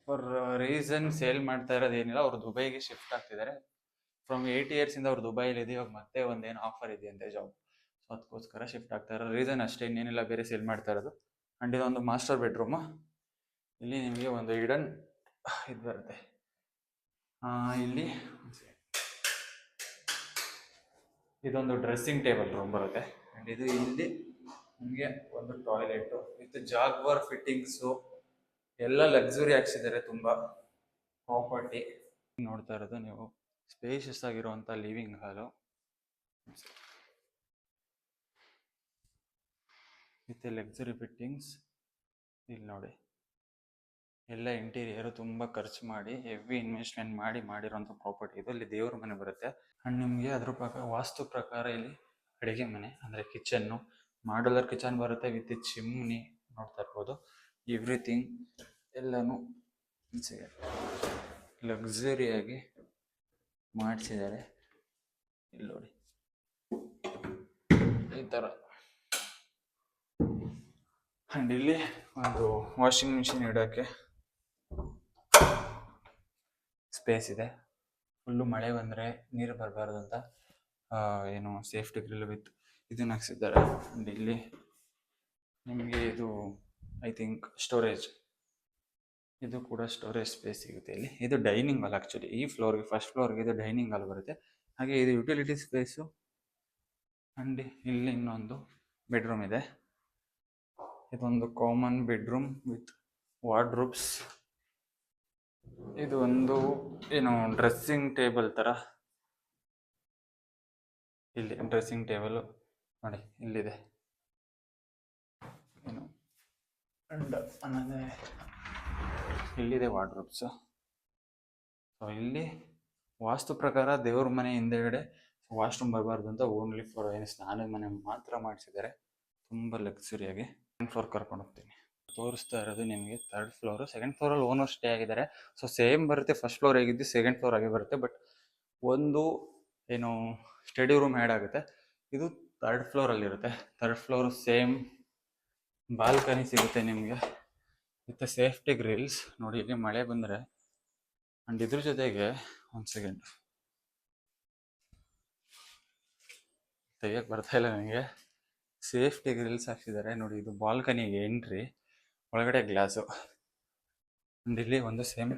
ಫಾರ್ ರೀಸನ್ ಸೇಲ್ ಮಾಡ್ತಾ ಇರೋದು ಏನಿಲ್ಲ, ಅವ್ರು ದುಬೈಗೆ ಶಿಫ್ಟ್ ಆಗ್ತಿದ್ದಾರೆ. ಫ್ರಮ್ 8 years ಇಂದ ಅವ್ರು ದುಬೈಲಿ ಇದೆ. ಇವಾಗ ಮತ್ತೆ ಒಂದೇನು ಆಫರ್ ಇದೆಯಂತೆ ಜಾಬ್, ಸೊ ಅದಕ್ಕೋಸ್ಕರ ಶಿಫ್ಟ್ ಆಗ್ತಾ ಇರೋ ರೀಸನ್ ಅಷ್ಟೇ, ಇನ್ನೇನಿಲ್ಲ. ಬೇರೆ ಸೇಲ್ ಮಾಡ್ತಾ ಇರೋದು. ಆ್ಯಂಡ್ ಇದೊಂದು ಮಾಸ್ಟರ್ ಬೆಡ್ರೂಮು. ಇಲ್ಲಿ ನಿಮಗೆ ಒಂದು ಹಿಡನ್ ಇದು ಬರುತ್ತೆ. ಇಲ್ಲಿ ಇದೊಂದು ಡ್ರೆಸ್ಸಿಂಗ್ ಟೇಬಲ್ ರೂಮ್ ಬರುತ್ತೆ. ಆ್ಯಂಡ್ ಇದು ಇಲ್ಲಿ ನಿಮಗೆ ಒಂದು ಟಾಯ್ಲೆಟು ವಿತ್ ಜಾಗ್ವರ್ ಫಿಟ್ಟಿಂಗ್ಸು ಎಲ್ಲ ಲಕ್ಸುರಿ ಹಾಕ್ಸಿದ್ದಾರೆ. ತುಂಬ ಪ್ರಾಪರ್ಟಿ ನೋಡ್ತಾ ಇರೋದು ನೀವು. ಸ್ಪೇಷಿಯಸ್ ಆಗಿರುವಂಥ living hall with luxury fittings. ಇಲ್ಲಿ ನೋಡಿ, ಎಲ್ಲ ಇಂಟೀರಿಯರು ತುಂಬ ಖರ್ಚು ಮಾಡಿ ಹೆವಿ ಇನ್ವೆಸ್ಟ್ಮೆಂಟ್ ಮಾಡಿರೋಂಥ ಪ್ರಾಪರ್ಟಿ ಇದು. ಇಲ್ಲಿ ದೇವ್ರ ಮನೆ ಬರುತ್ತೆ. ಆ್ಯಂಡ್ ನಿಮಗೆ ಅದ್ರ ವಾಸ್ತು ಪ್ರಕಾರ ಇಲ್ಲಿ ಅಡುಗೆ ಮನೆ ಅಂದರೆ ಕಿಚನ್ನು, ಮಾಡ್ಯುಲರ್ ಕಿಚನ್ ಬರುತ್ತೆ ವಿತ್ ಚಿಮ್ನಿ. ನೋಡ್ತಾ ಇರ್ಬೋದು, ಎವ್ರಿಥಿಂಗ್ ಎಲ್ಲನೂ ಲಕ್ಸುರಿಯಾಗಿ ಮಾಡಿಸಿದ್ದಾರೆ. ಇಲ್ಲಿ ನೋಡಿ ಈ ಥರ. ಆ್ಯಂಡ್ ಇಲ್ಲಿ ಒಂದು ವಾಷಿಂಗ್ ಮಿಷಿನ್ ಇಡೋಕ್ಕೆ ಸ್ಪೇಸ್ ಇದೆ. ಫುಲ್ಲು ಮಳೆ ಬಂದರೆ ನೀರು ಬರಬಾರ್ದು ಅಂತ ಏನು ಸೇಫ್ಟಿ ಗ್ರಿಲ್ ವಿತ್ ಇದನ್ನು ಹಾಕ್ಸಿದ್ದಾರೆ. ಆ್ಯಂಡ್ ಇಲ್ಲಿ ನಿಮಗೆ ಇದು ಐ ಥಿಂಕ್ ಸ್ಟೋರೇಜ್, ಇದು ಕೂಡ ಸ್ಟೋರೇಜ್ ಸ್ಪೇಸ್ ಸಿಗುತ್ತೆ ಇಲ್ಲಿ. ಇದು ಡೈನಿಂಗ್ ಹಾಲ್ ಆ್ಯಕ್ಚುಲಿ. ಈ ಫ್ಲೋರ್ಗೆ, ಫಸ್ಟ್ ಫ್ಲೋರ್ಗೆ ಇದು ಡೈನಿಂಗ್ ಹಾಲ್ ಬರುತ್ತೆ. ಹಾಗೆ ಇದು ಯುಟಿಲಿಟಿ ಸ್ಪೇಸು. ಆ್ಯಂಡ್ ಇಲ್ಲಿ ಇನ್ನೊಂದು ಬೆಡ್ರೂಮ್ ಇದೆ. ಇದೊಂದು ಕಾಮನ್ ಬೆಡ್ರೂಮ್ ವಿತ್ ವಾರ್ಡ್ರೋಬ್ಸ್. ಇದು ಒಂದು ಏನು ಡ್ರೆಸ್ಸಿಂಗ್ ಟೇಬಲ್ ಥರ. ಇಲ್ಲಿ ಡ್ರೆಸ್ಸಿಂಗ್ ಟೇಬಲು ನೋಡಿ ಇಲ್ಲಿದೆ ಏನು. ಆ್ಯಂಡ್ ಆಮೇಲೆ ಇಲ್ಲಿದೆ ವಾರ್ಡ್ರೋಬ್ಸು. ಸೊ ಇಲ್ಲಿ ವಾಸ್ತು ಪ್ರಕಾರ ದೇವ್ರ ಮನೆ ಹಿಂದೆಗಡೆ ವಾಶ್ರೂಮ್ ಬರಬಾರ್ದು ಅಂತ ಓನ್ಲಿ ಫಾರ್ ಏನು ಸ್ನಾನದ ಮನೆ ಮಾತ್ರ ಮಾಡಿಸಿದ್ದಾರೆ, ತುಂಬ ಲಕ್ಸುರಿಯಾಗಿ. ಸೆಕೆಂಡ್ ಫ್ಲೋರ್ ಕರ್ಕೊಂಡು ಹೋಗ್ತೀನಿ. ತೋರಿಸ್ತಾ ಇರೋದು ನಿಮಗೆ 3rd ಫ್ಲೋರು. 2nd ಫ್ಲೋರಲ್ಲಿ ಓನರ್ ಸ್ಟೇ ಆಗಿದ್ದಾರೆ. ಸೊ ಸೇಮ್ ಬರುತ್ತೆ, ಫಸ್ಟ್ ಫ್ಲೋರ್ ಹೇಗಿದ್ದು 2nd ಫ್ಲೋರ್ ಆಗಿ ಬರುತ್ತೆ. ಬಟ್ ಒಂದು ಏನು ಸ್ಟಡಿ ರೂಮ್ ಆ್ಯಡ್ ಆಗುತ್ತೆ. ಇದು 3rd ಫ್ಲೋರಲ್ಲಿರುತ್ತೆ. 3rd floor same balcony ಸಿಗುತ್ತೆ ನಿಮಗೆ ವಿತ್ ಸೇಫ್ಟಿ ಗ್ರಿಲ್ಸ್. ನೋಡಿ, ಇಲ್ಲಿ ಮಳೆ ಬಂದರೆ ಆ್ಯಂಡ್ ಇದ್ರ ಜೊತೆಗೆ ಒಂದು ಸೆಕೆಂಡ್ ತೆಗಿಯೋಕ್ಕೆ ಬರ್ತಾ ಇಲ್ಲ ನನಗೆ. ಸೇಫ್ಟಿ ಗ್ರಿಲ್ಸ್ ಹಾಕ್ಸಿದ್ದಾರೆ ನೋಡಿ. ಇದು ಬಾಲ್ಕನಿಗೆ ಎಂಟ್ರಿ, ಒಳಗಡೆ ಗ್ಲಾಸು. ಆ್ಯಂಡ್ ಇಲ್ಲಿ ಒಂದು ಸೇಮ್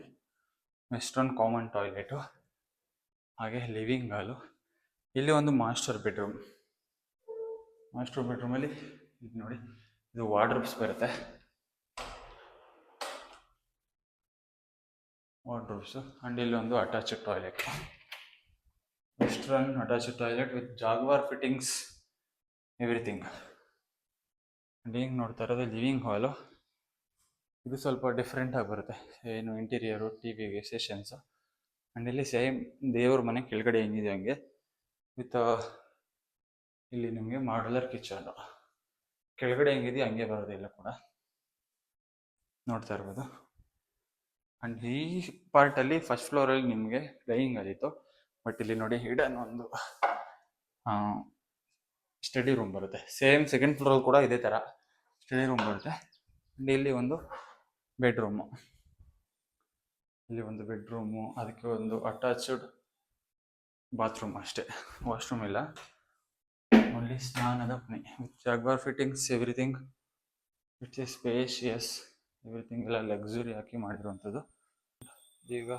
ವೆಸ್ಟರ್ನ್ ಕಾಮನ್ ಟಾಯ್ಲೆಟು, ಹಾಗೆ ಲಿವಿಂಗ್ ಹಾಲು. ಇಲ್ಲಿ ಒಂದು ಮಾಸ್ಟರ್ ಬೆಡ್ರೂಮ್. ಮಾಸ್ಟರ್ ಬೆಡ್ರೂಮಲ್ಲಿ ಇದು ನೋಡಿ, ಇದು ವಾರ್ಡ್ರೋಬ್ಸ್ ಬರುತ್ತೆ. ವಾರ್ಡ್ರೋಬ್ಸು. ಆ್ಯಂಡ್ ಇಲ್ಲಿ ಒಂದು attached toilet, western attached toilet with Jaguar fittings, everything. And ಹಿಂಗೆ ನೋಡ್ತಾ ಇರೋದು ಲಿವಿಂಗ್ ಹಾಲು. ಇದು ಸ್ವಲ್ಪ ಡಿಫ್ರೆಂಟಾಗಿ ಬರುತ್ತೆ, ಏನು ಇಂಟೀರಿಯರು, ಟಿ ವಿಗೆ ಸೆಷನ್ಸು. ಆ್ಯಂಡ್ ಇಲ್ಲಿ ಸೇಮ್ ದೇವ್ರ ಮನೆ ಕೆಳಗಡೆ ಹೆಂಗಿದೆ ಹಂಗೆ ವಿತ್ ಇಲ್ಲಿ ನಿಮಗೆ ಮಾಡ್ಯುಲರ್ ಕಿಚನು. ಕೆಳಗಡೆ ಹೆಂಗಿದೆಯೋ ಹಂಗೆ ಬರೋದು ಇಲ್ಲ ಕೂಡ, ನೋಡ್ತಾ ಇರ್ಬೋದು. ಆ್ಯಂಡ್ ಈ ಪಾರ್ಟಲ್ಲಿ ಫಸ್ಟ್ ಫ್ಲೋರಲ್ಲಿ ನಿಮಗೆ ಡೈನಿಂಗ್ ಆಗಿತ್ತು. ಬಟ್ ಇಲ್ಲಿ ನೋಡಿ ಹಿಡನ್ ಒಂದು ಸ್ಟಡಿ ರೂಮ್ ಬರುತ್ತೆ. ಸೇಮ್ 2nd ಫ್ಲೋರಲ್ಲಿ ಕೂಡ ಇದೇ ಥರ ಸ್ಟಡಿ ರೂಮ್ ಬರುತ್ತೆ. ಆ್ಯಂಡ್ ಇಲ್ಲಿ ಒಂದು ಬೆಡ್ರೂಮು, ಇಲ್ಲಿ ಒಂದು ಬೆಡ್ರೂಮು, ಅದಕ್ಕೆ ಒಂದು ಅಟ್ಯಾಚ್ಡ್ ಬಾತ್ರೂಮ್ ಅಷ್ಟೇ, ವಾಶ್ರೂಮ್ ಇಲ್ಲ. ಓನ್ಲಿ ಸ್ನಾನದ ಮನೆ with Jaguar fittings, everything. It's A spacious, everything ಎಲ್ಲ ಲಕ್ಸುರಿ ಹಾಕಿ ಮಾಡಿರುವಂಥದ್ದು. ಈಗ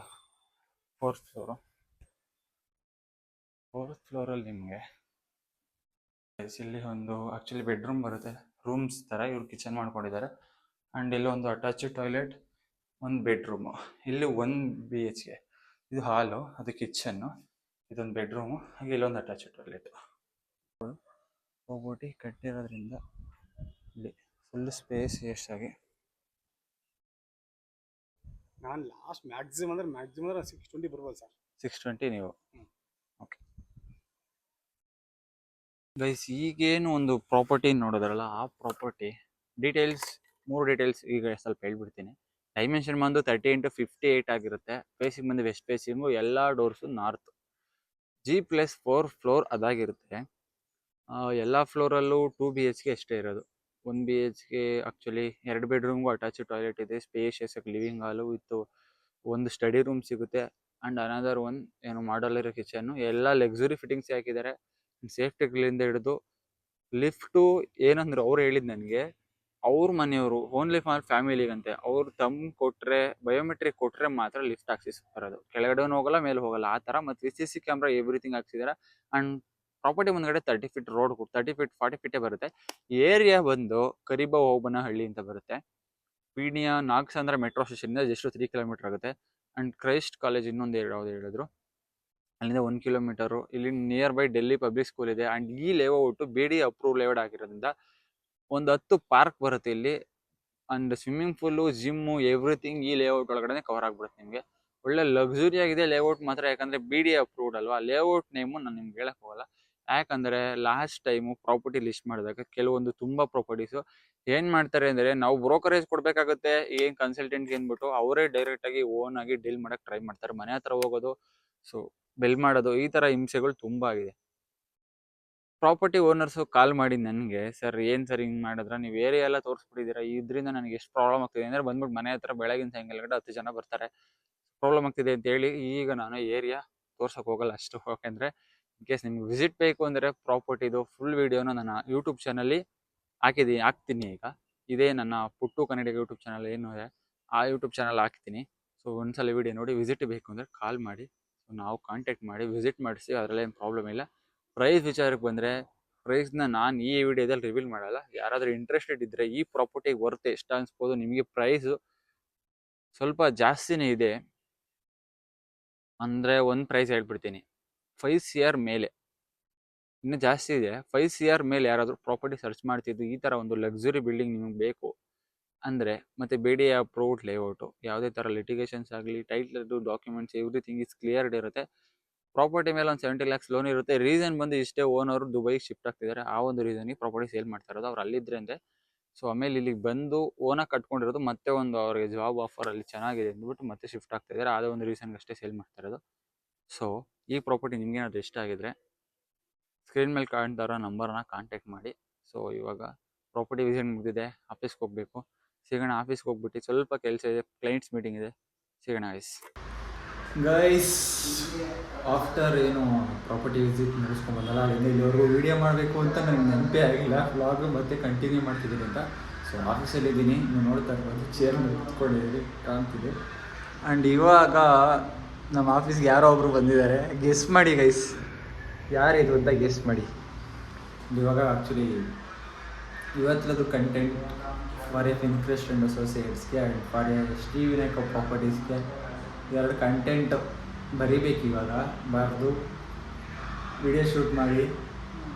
4th ಫ್ಲೋರು. 4th ಫ್ಲೋರಲ್ಲಿ ನಿಮಗೆ ಇಲ್ಲಿ ಒಂದು ಆ್ಯಕ್ಚುಲಿ ಬೆಡ್ರೂಮ್ ಬರುತ್ತೆ, ರೂಮ್ಸ್ ಥರ ಇವ್ರು ಕಿಚನ್ ಮಾಡ್ಕೊಂಡಿದ್ದಾರೆ. ಆ್ಯಂಡ್ ಇಲ್ಲಿ ಒಂದು ಅಟ್ಯಾಚ್ಡ್ ಟಾಯ್ಲೆಟ್, ಒಂದು ಬೆಡ್ರೂಮು. ಇಲ್ಲಿ 1 BHK, ಇದು ಹಾಲು, ಅದು ಕಿಚನ್ನು, ಇದೊಂದು ಬೆಡ್ರೂಮು, ಹಾಗೆ ಇಲ್ಲೊಂದು ಅಟ್ಯಾಚ್ಡ್ ಟಾಯ್ಲೆಟು. ಹೋಗ್ಬಿಟ್ಟು ಕಟ್ಟಿರೋದ್ರಿಂದ ಇಲ್ಲಿ ಫುಲ್ ಸ್ಪೇಸಿಯಸ್ ಆಗಿ. ನಾನು ಲಾಸ್ಟ್ ಮ್ಯಾಕ್ಸಿಮಮ್ ಅಂದ್ರೆ 620 ಬರ್ಬೋದು ಸರ್. 620 ನೀವು? ಓಕೆ ಗೈಸ್, ಈಗೇನು ಒಂದು ಪ್ರಾಪರ್ಟಿ ನೋಡೋದ್ರಲ್ಲ, ಆ ಪ್ರಾಪರ್ಟಿ ಡೀಟೇಲ್ಸ್, 3 ಡೀಟೇಲ್ಸ್ ಈಗ ಸ್ವಲ್ಪ ಹೇಳ್ಬಿಡ್ತೀನಿ. ಡೈಮೆನ್ಷನ್ ಬಂದು 30 × 58 ಆಗಿರುತ್ತೆ. ಫೇಸಿಂಗ್ ಬಂದು ವೆಸ್ಟ್ ಫೇಸಿಂಗು, ಎಲ್ಲ ಡೋರ್ಸು ನಾರ್ತ್. G+4 ಫ್ಲೋರ್ ಅದಾಗಿರುತ್ತೆ. ಎಲ್ಲ ಫ್ಲೋರಲ್ಲೂ 2 BHK ಅಷ್ಟೇ ಇರೋದು. 1 BHK ಆ್ಯಕ್ಚುಲಿ 2 ಬೆಡ್ರೂಮ್ಗೂ ಅಟ್ಯಾಚ್ಡ್ ಟಾಯ್ಲೆಟ್ ಇದೆ, ಸ್ಪೇಷಿಯಸ್ ಆಗಿ ಲಿವಿಂಗ್ ಹಾಲು ವಿತ್ ಒಂದು ಸ್ಟಡಿ ರೂಮ್ ಸಿಗುತ್ತೆ. ಆ್ಯಂಡ್ ಅನದರ್ ಒನ್ ಏನು ಮಾಡಲಿರೋ ಕಿಚನ್ನು, ಎಲ್ಲ ಲಕ್ಸುರಿ ಫಿಟ್ಟಿಂಗ್ಸ್ ಹಾಕಿದ್ದಾರೆ. ಸೇಫ್ಟಿ ಗ್ರಿಲ್ಲಿಂದ ಹಿಡಿದು ಲಿಫ್ಟು. ಏನಂದ್ರೆ ಅವ್ರು ಹೇಳಿದ್ದು ನನಗೆ, ಅವ್ರ ಮನೆಯವರು ಓನ್ಲಿ ಫಾರ್ ಫ್ಯಾಮಿಲಿಗಂತೆ. ಅವ್ರು ಕೊಟ್ಟರೆ, ಬಯೋಮೆಟ್ರಿಕ್ ಕೊಟ್ಟರೆ ಮಾತ್ರ ಲಿಫ್ಟ್ ಆಕ್ಸಿಸ್ ಬರೋದು, ಕೆಳಗಡೆನೂ ಹೋಗಲ್ಲ, ಮೇಲೆ ಹೋಗಲ್ಲ, ಆ ಥರ. ಮತ್ತು CC ಕ್ಯಾಮ್ರಾ ಎವ್ರಿಥಿಂಗ್ ಹಾಕ್ಸಿದ್ದಾರೆ. ಆ್ಯಂಡ್ ಪ್ರಾಪರ್ಟಿ ಮುಂದ್ಗಡೆ 30 ಫೀಟ್ ರೋಡ್, 30 ಫೀಟ್ 40 ಫೀಟೇ ಬರುತ್ತೆ. ಏರಿಯಾ ಬಂದು ಕರಿಬಹಳ್ಳಿ ಅಂತ ಬರುತ್ತೆ. ಪೀಣ್ಯ ನಾಗಸಂದ್ರ ಮೆಟ್ರೋ ಸ್ಟೇಷನಿಂದ ಜಸ್ಟ್ 3 ಕಿಲೋಮೀಟರ್ ಆಗುತ್ತೆ. ಆ್ಯಂಡ್ ಕ್ರೈಸ್ಟ್ ಕಾಲೇಜ್ ಇನ್ನೊಂದು ಯಾವ್ದು ಹೇಳಿದ್ರು, ಅಲ್ಲಿಂದ 1 ಕಿಲೋಮೀಟರು. ಇಲ್ಲಿ nearby Delhi public school ಇದೆ. ಆ್ಯಂಡ್ ಈ ಲೇಔಟು BD ಅಪ್ರೂವ್ ಲೇಔಟ್ ಆಗಿರೋದ್ರಿಂದ ಒಂದು 10 ಪಾರ್ಕ್ ಬರುತ್ತೆ ಇಲ್ಲಿ. And swimming pool, gym, everything ಈ ಲೇಔಟ್ ಒಳಗಡೆ ಕವರ್ ಆಗ್ಬಿಡುತ್ತೆ ನಿಮಗೆ. ಒಳ್ಳೆ ಲಕ್ಸುರಿ ಆಗಿದೆ ಲೇಔಟ್ ಮಾತ್ರ. ಯಾಕಂದರೆ BD ಅಪ್ರೂವ್ಡ್ ಅಲ್ವಾ. ಲೇಔಟ್ ನೇಮು ನಾನು ನಿಮ್ಗೆ ಹೇಳಕ್ಕೆ ಹೋಗಲ್ಲ, ಯಾಕಂದರೆ ಲಾಸ್ಟ್ ಟೈಮು ಪ್ರಾಪರ್ಟಿ ಲಿಸ್ಟ್ ಮಾಡಿದಾಗ ಕೆಲವೊಂದು ತುಂಬ ಪ್ರಾಪರ್ಟೀಸು ಏನು ಮಾಡ್ತಾರೆ ಅಂದರೆ, ನಾವು ಬ್ರೋಕರೇಜ್ ಕೊಡಬೇಕಾಗುತ್ತೆ ಏನು ಕನ್ಸಲ್ಟೆಂಟ್ಗೆ ಅಂದ್ಬಿಟ್ಟು, ಅವರೇ ಡೈರೆಕ್ಟಾಗಿ ಓನಾಗಿ ಡೀಲ್ ಮಾಡೋಕ್ಕೆ ಟ್ರೈ ಮಾಡ್ತಾರೆ. ಮನೆ ಹತ್ರ ಹೋಗೋದು, ಸೊ ಬೆಲ್ ಮಾಡೋದು, ಈ ಥರ ಹಿಂಸೆಗಳು ತುಂಬ ಆಗಿದೆ. ಪ್ರಾಪರ್ಟಿ ಓನರ್ಸು ಕಾಲ್ ಮಾಡಿ ನನಗೆ, ಸರ್ ಏನು ಸರ್ ಹಿಂಗೆ ಮಾಡಿದ್ರೆ, ನೀವು ಏರಿಯಾ ಎಲ್ಲ ತೋರಿಸ್ಬಿಟ್ಟಿದ್ದೀರಾ, ಇದರಿಂದ ನನಗೆ ಎಷ್ಟು ಪ್ರಾಬ್ಲಮ್ ಆಗ್ತಿದೆ ಅಂದರೆ, ಬಂದ್ಬಿಟ್ಟು ಮನೆ ಹತ್ರ ಬೆಳಗಿನ ಸಾಯಂಕಾಲ 10 ಜನ ಬರ್ತಾರೆ, ಪ್ರಾಬ್ಲಮ್ ಆಗ್ತಿದೆ ಅಂತೇಳಿ. ಈಗ ನಾನು ಏರಿಯಾ ತೋರ್ಸೋಕೆ ಹೋಗಲ್ಲ ಅಷ್ಟು. ಯಾಕೆಂದರೆ ಇನ್ ಕೇಸ್ ನಿಮ್ಗೆ ವಿಸಿಟ್ ಬೇಕು ಅಂದರೆ ಪ್ರಾಪರ್ಟಿದು ಫುಲ್ ವೀಡಿಯೋನ ನನ್ನ ಯೂಟ್ಯೂಬ್ ಚಾನಲ್ಲಿ ಹಾಕ್ತೀನಿ. ಈಗ ಇದೇ ನನ್ನ ಪುಟ್ಟು ಕನ್ನಡಿಗ ಯೂಟ್ಯೂಬ್ ಚಾನಲ್ ಏನು ಇದೆ, ಆ ಯೂಟ್ಯೂಬ್ ಚಾನಲ್ ಹಾಕ್ತೀನಿ. ಸೊ ಒಂದ್ಸಲ ವೀಡಿಯೋ ನೋಡಿ. ವಿಸಿಟ್ ಬೇಕು ಅಂದರೆ ಕಾಲ್ ಮಾಡಿ, ಸೊ ನಾವು ಕಾಂಟ್ಯಾಕ್ಟ್ ಮಾಡಿ ವಿಸಿಟ್ ಮಾಡಿಸಿ, ಅದರಲ್ಲೇನು ಪ್ರಾಬ್ಲಮ್ ಇಲ್ಲ. ಪ್ರೈಸ್ ವಿಚಾರಕ್ಕೆ ಬಂದರೆ, ಪ್ರೈಸ್ನ ನಾನು ಈ ವಿಡಿಯೋದಲ್ಲಿ ರಿವೀಲ್ ಮಾಡಲ್ಲ. ಯಾರಾದರೂ ಇಂಟ್ರೆಸ್ಟೆಡ್ ಇದ್ದರೆ, ಈ ಪ್ರಾಪರ್ಟಿಗೆ ವರ್ತ್ ಎಷ್ಟು ಅನಿಸ್ಬೋದು ನಿಮಗೆ, ಪ್ರೈಸು ಸ್ವಲ್ಪ ಜಾಸ್ತಿನೇ ಇದೆ ಅಂದರೆ ಒಂದು ಪ್ರೈಸ್ ಹೇಳ್ಬಿಡ್ತೀನಿ, 5 CR ಮೇಲೆ. ಇನ್ನೂ ಜಾಸ್ತಿ ಇದೆ. 5 CR ಮೇಲೆ ಯಾರಾದರೂ ಪ್ರಾಪರ್ಟಿ ಸರ್ಚ್ ಮಾಡ್ತಿದ್ದು, ಈ ಥರ ಒಂದು ಲಕ್ಸುರಿ ಬಿಲ್ಡಿಂಗ್ ನಿಮಗೆ ಬೇಕು ಅಂದರೆ, ಮತ್ತು BD ಅಪ್ರೂವ್ಡ್ ಲೇಔಟು, ಯಾವುದೇ ಥರ ಲಿಟಿಗೇಷನ್ಸ್ ಆಗಲಿ, ಟೈಟ್ಲದು ಡಾಕ್ಯುಮೆಂಟ್ಸ್ ಎವ್ರಿಥಿಂಗ್ ಇಸ್ ಕ್ಲಿಯರ್ಡ್ ಇರುತ್ತೆ. ಪ್ರಾಪರ್ಟಿ ಮೇಲೆ ಒಂದು 70 lakhs ಲೋನ್ ಇರುತ್ತೆ. ರೀಸನ್ ಬಂದು ಇಷ್ಟೇ, ಓನರು ದುಬೈಗೆ ಶಿಫ್ಟ್ ಆಗ್ತಿದ್ದಾರೆ, ಆ ಒಂದು ರೀಸನ್ಗೆ ಪ್ರಾಪರ್ಟಿ ಸೇಲ್ ಮಾಡ್ತಾ ಇರೋದು. ಅವ್ರು ಅಲ್ಲಿದ್ರೆ ಅಂತೆ. ಸೊ ಆಮೇಲೆ ಇಲ್ಲಿಗೆ ಬಂದು ಓನಾಗಿ ಕಟ್ಕೊಂಡಿರೋದು, ಮತ್ತೆ ಒಂದು ಅವ್ರಿಗೆ ಜಾಬ್ ಆಫರ್ ಅಲ್ಲಿ ಚೆನ್ನಾಗಿದೆ ಅಂದ್ಬಿಟ್ಟು ಮತ್ತೆ ಶಿಫ್ಟ್ ಆಗ್ತಾ ಇದ್ದಾರೆ. ಅದೇ ಒಂದು ರೀಸನ್ಗೆ ಅಷ್ಟೇ ಸೇಲ್ ಮಾಡ್ತಾ ಇರೋದು. ಸೊ ಈ ಪ್ರಾಪರ್ಟಿ ನಿಮ್ಗೆ ಏನಾದ್ರು ಇಷ್ಟ ಆಗಿದ್ರೆ ಸ್ಕ್ರೀನ್ ಮೇಲೆ ಕಾಣ್ತಾ ಇರೋ ನಂಬರ್ನ ಕಾಂಟ್ಯಾಕ್ಟ್ ಮಾಡಿ. ಸೊ ಇವಾಗ ಪ್ರಾಪರ್ಟಿ ವಿಸಿಟ್ ಮುಗಿದಿದೆ, ಆಫೀಸ್ಗೆ ಹೋಗಬೇಕು. ಸಿಗೋಣ, ಆಫೀಸ್ಗೆ ಹೋಗ್ಬಿಟ್ಟು ಸ್ವಲ್ಪ ಕೆಲಸ ಇದೆ, ಕ್ಲೈಂಟ್ಸ್ ಮೀಟಿಂಗ್ ಇದೆ. ಸಿಗೋಣ ಗೈಸ್, ಆಫ್ಟರ್ ಏನು ಪ್ರಾಪರ್ಟಿ ವಿಸಿಟ್ ಮುಗಿಸ್ಕೊಂಡ್ಬಂದಲ್ಲ, ಅಲ್ಲಿಂದ ಇಲ್ಲಿವರೆಗೂ ವೀಡಿಯೋ ಮಾಡಬೇಕು ಅಂತ ನನಗೆ ನೆನಪೇ ಆಗಿಲ್ಲ. ವ್ಲಾಗು ಮತ್ತೆ ಕಂಟಿನ್ಯೂ ಮಾಡ್ತಿದ್ದೀನಿ ಅಂತ. ಸೊ ಆಫೀಸಲ್ಲಿದ್ದೀನಿ, ನೀವು ನೋಡ್ತಾ ಇರ್ಬೋದು, ಚೇರ್ ಮೇಲೆ ಕುತ್ಕೊಂಡಿದ್ದೀವಿ, ಕಾಣ್ತಿದೆ. ಆ್ಯಂಡ್ ಇವಾಗ ನಮ್ಮ ಆಫೀಸ್ಗೆ ಯಾರೋ ಒಬ್ರು ಬಂದಿದ್ದಾರೆ. ಗೆಸ್ ಮಾಡಿ ಗೈಸ್, ಯಾರಿದು ಅಂತ ಗೆಸ್ ಮಾಡಿ. ಇವಾಗ ಆ್ಯಕ್ಚುಲಿ ಇವತ್ತದು content for a Fincrest and ಅಸೋಸಿಯೇಟ್ಸ್ಗೆ and for a Shri Vinayaka ಪ್ರಾಪರ್ಟೀಸ್ಗೆ 2 ಕಂಟೆಂಟ್ ಬರೀಬೇಕು. ಇವಾಗ ಬರೆದು ವಿಡಿಯೋ ಶೂಟ್ ಮಾಡಿ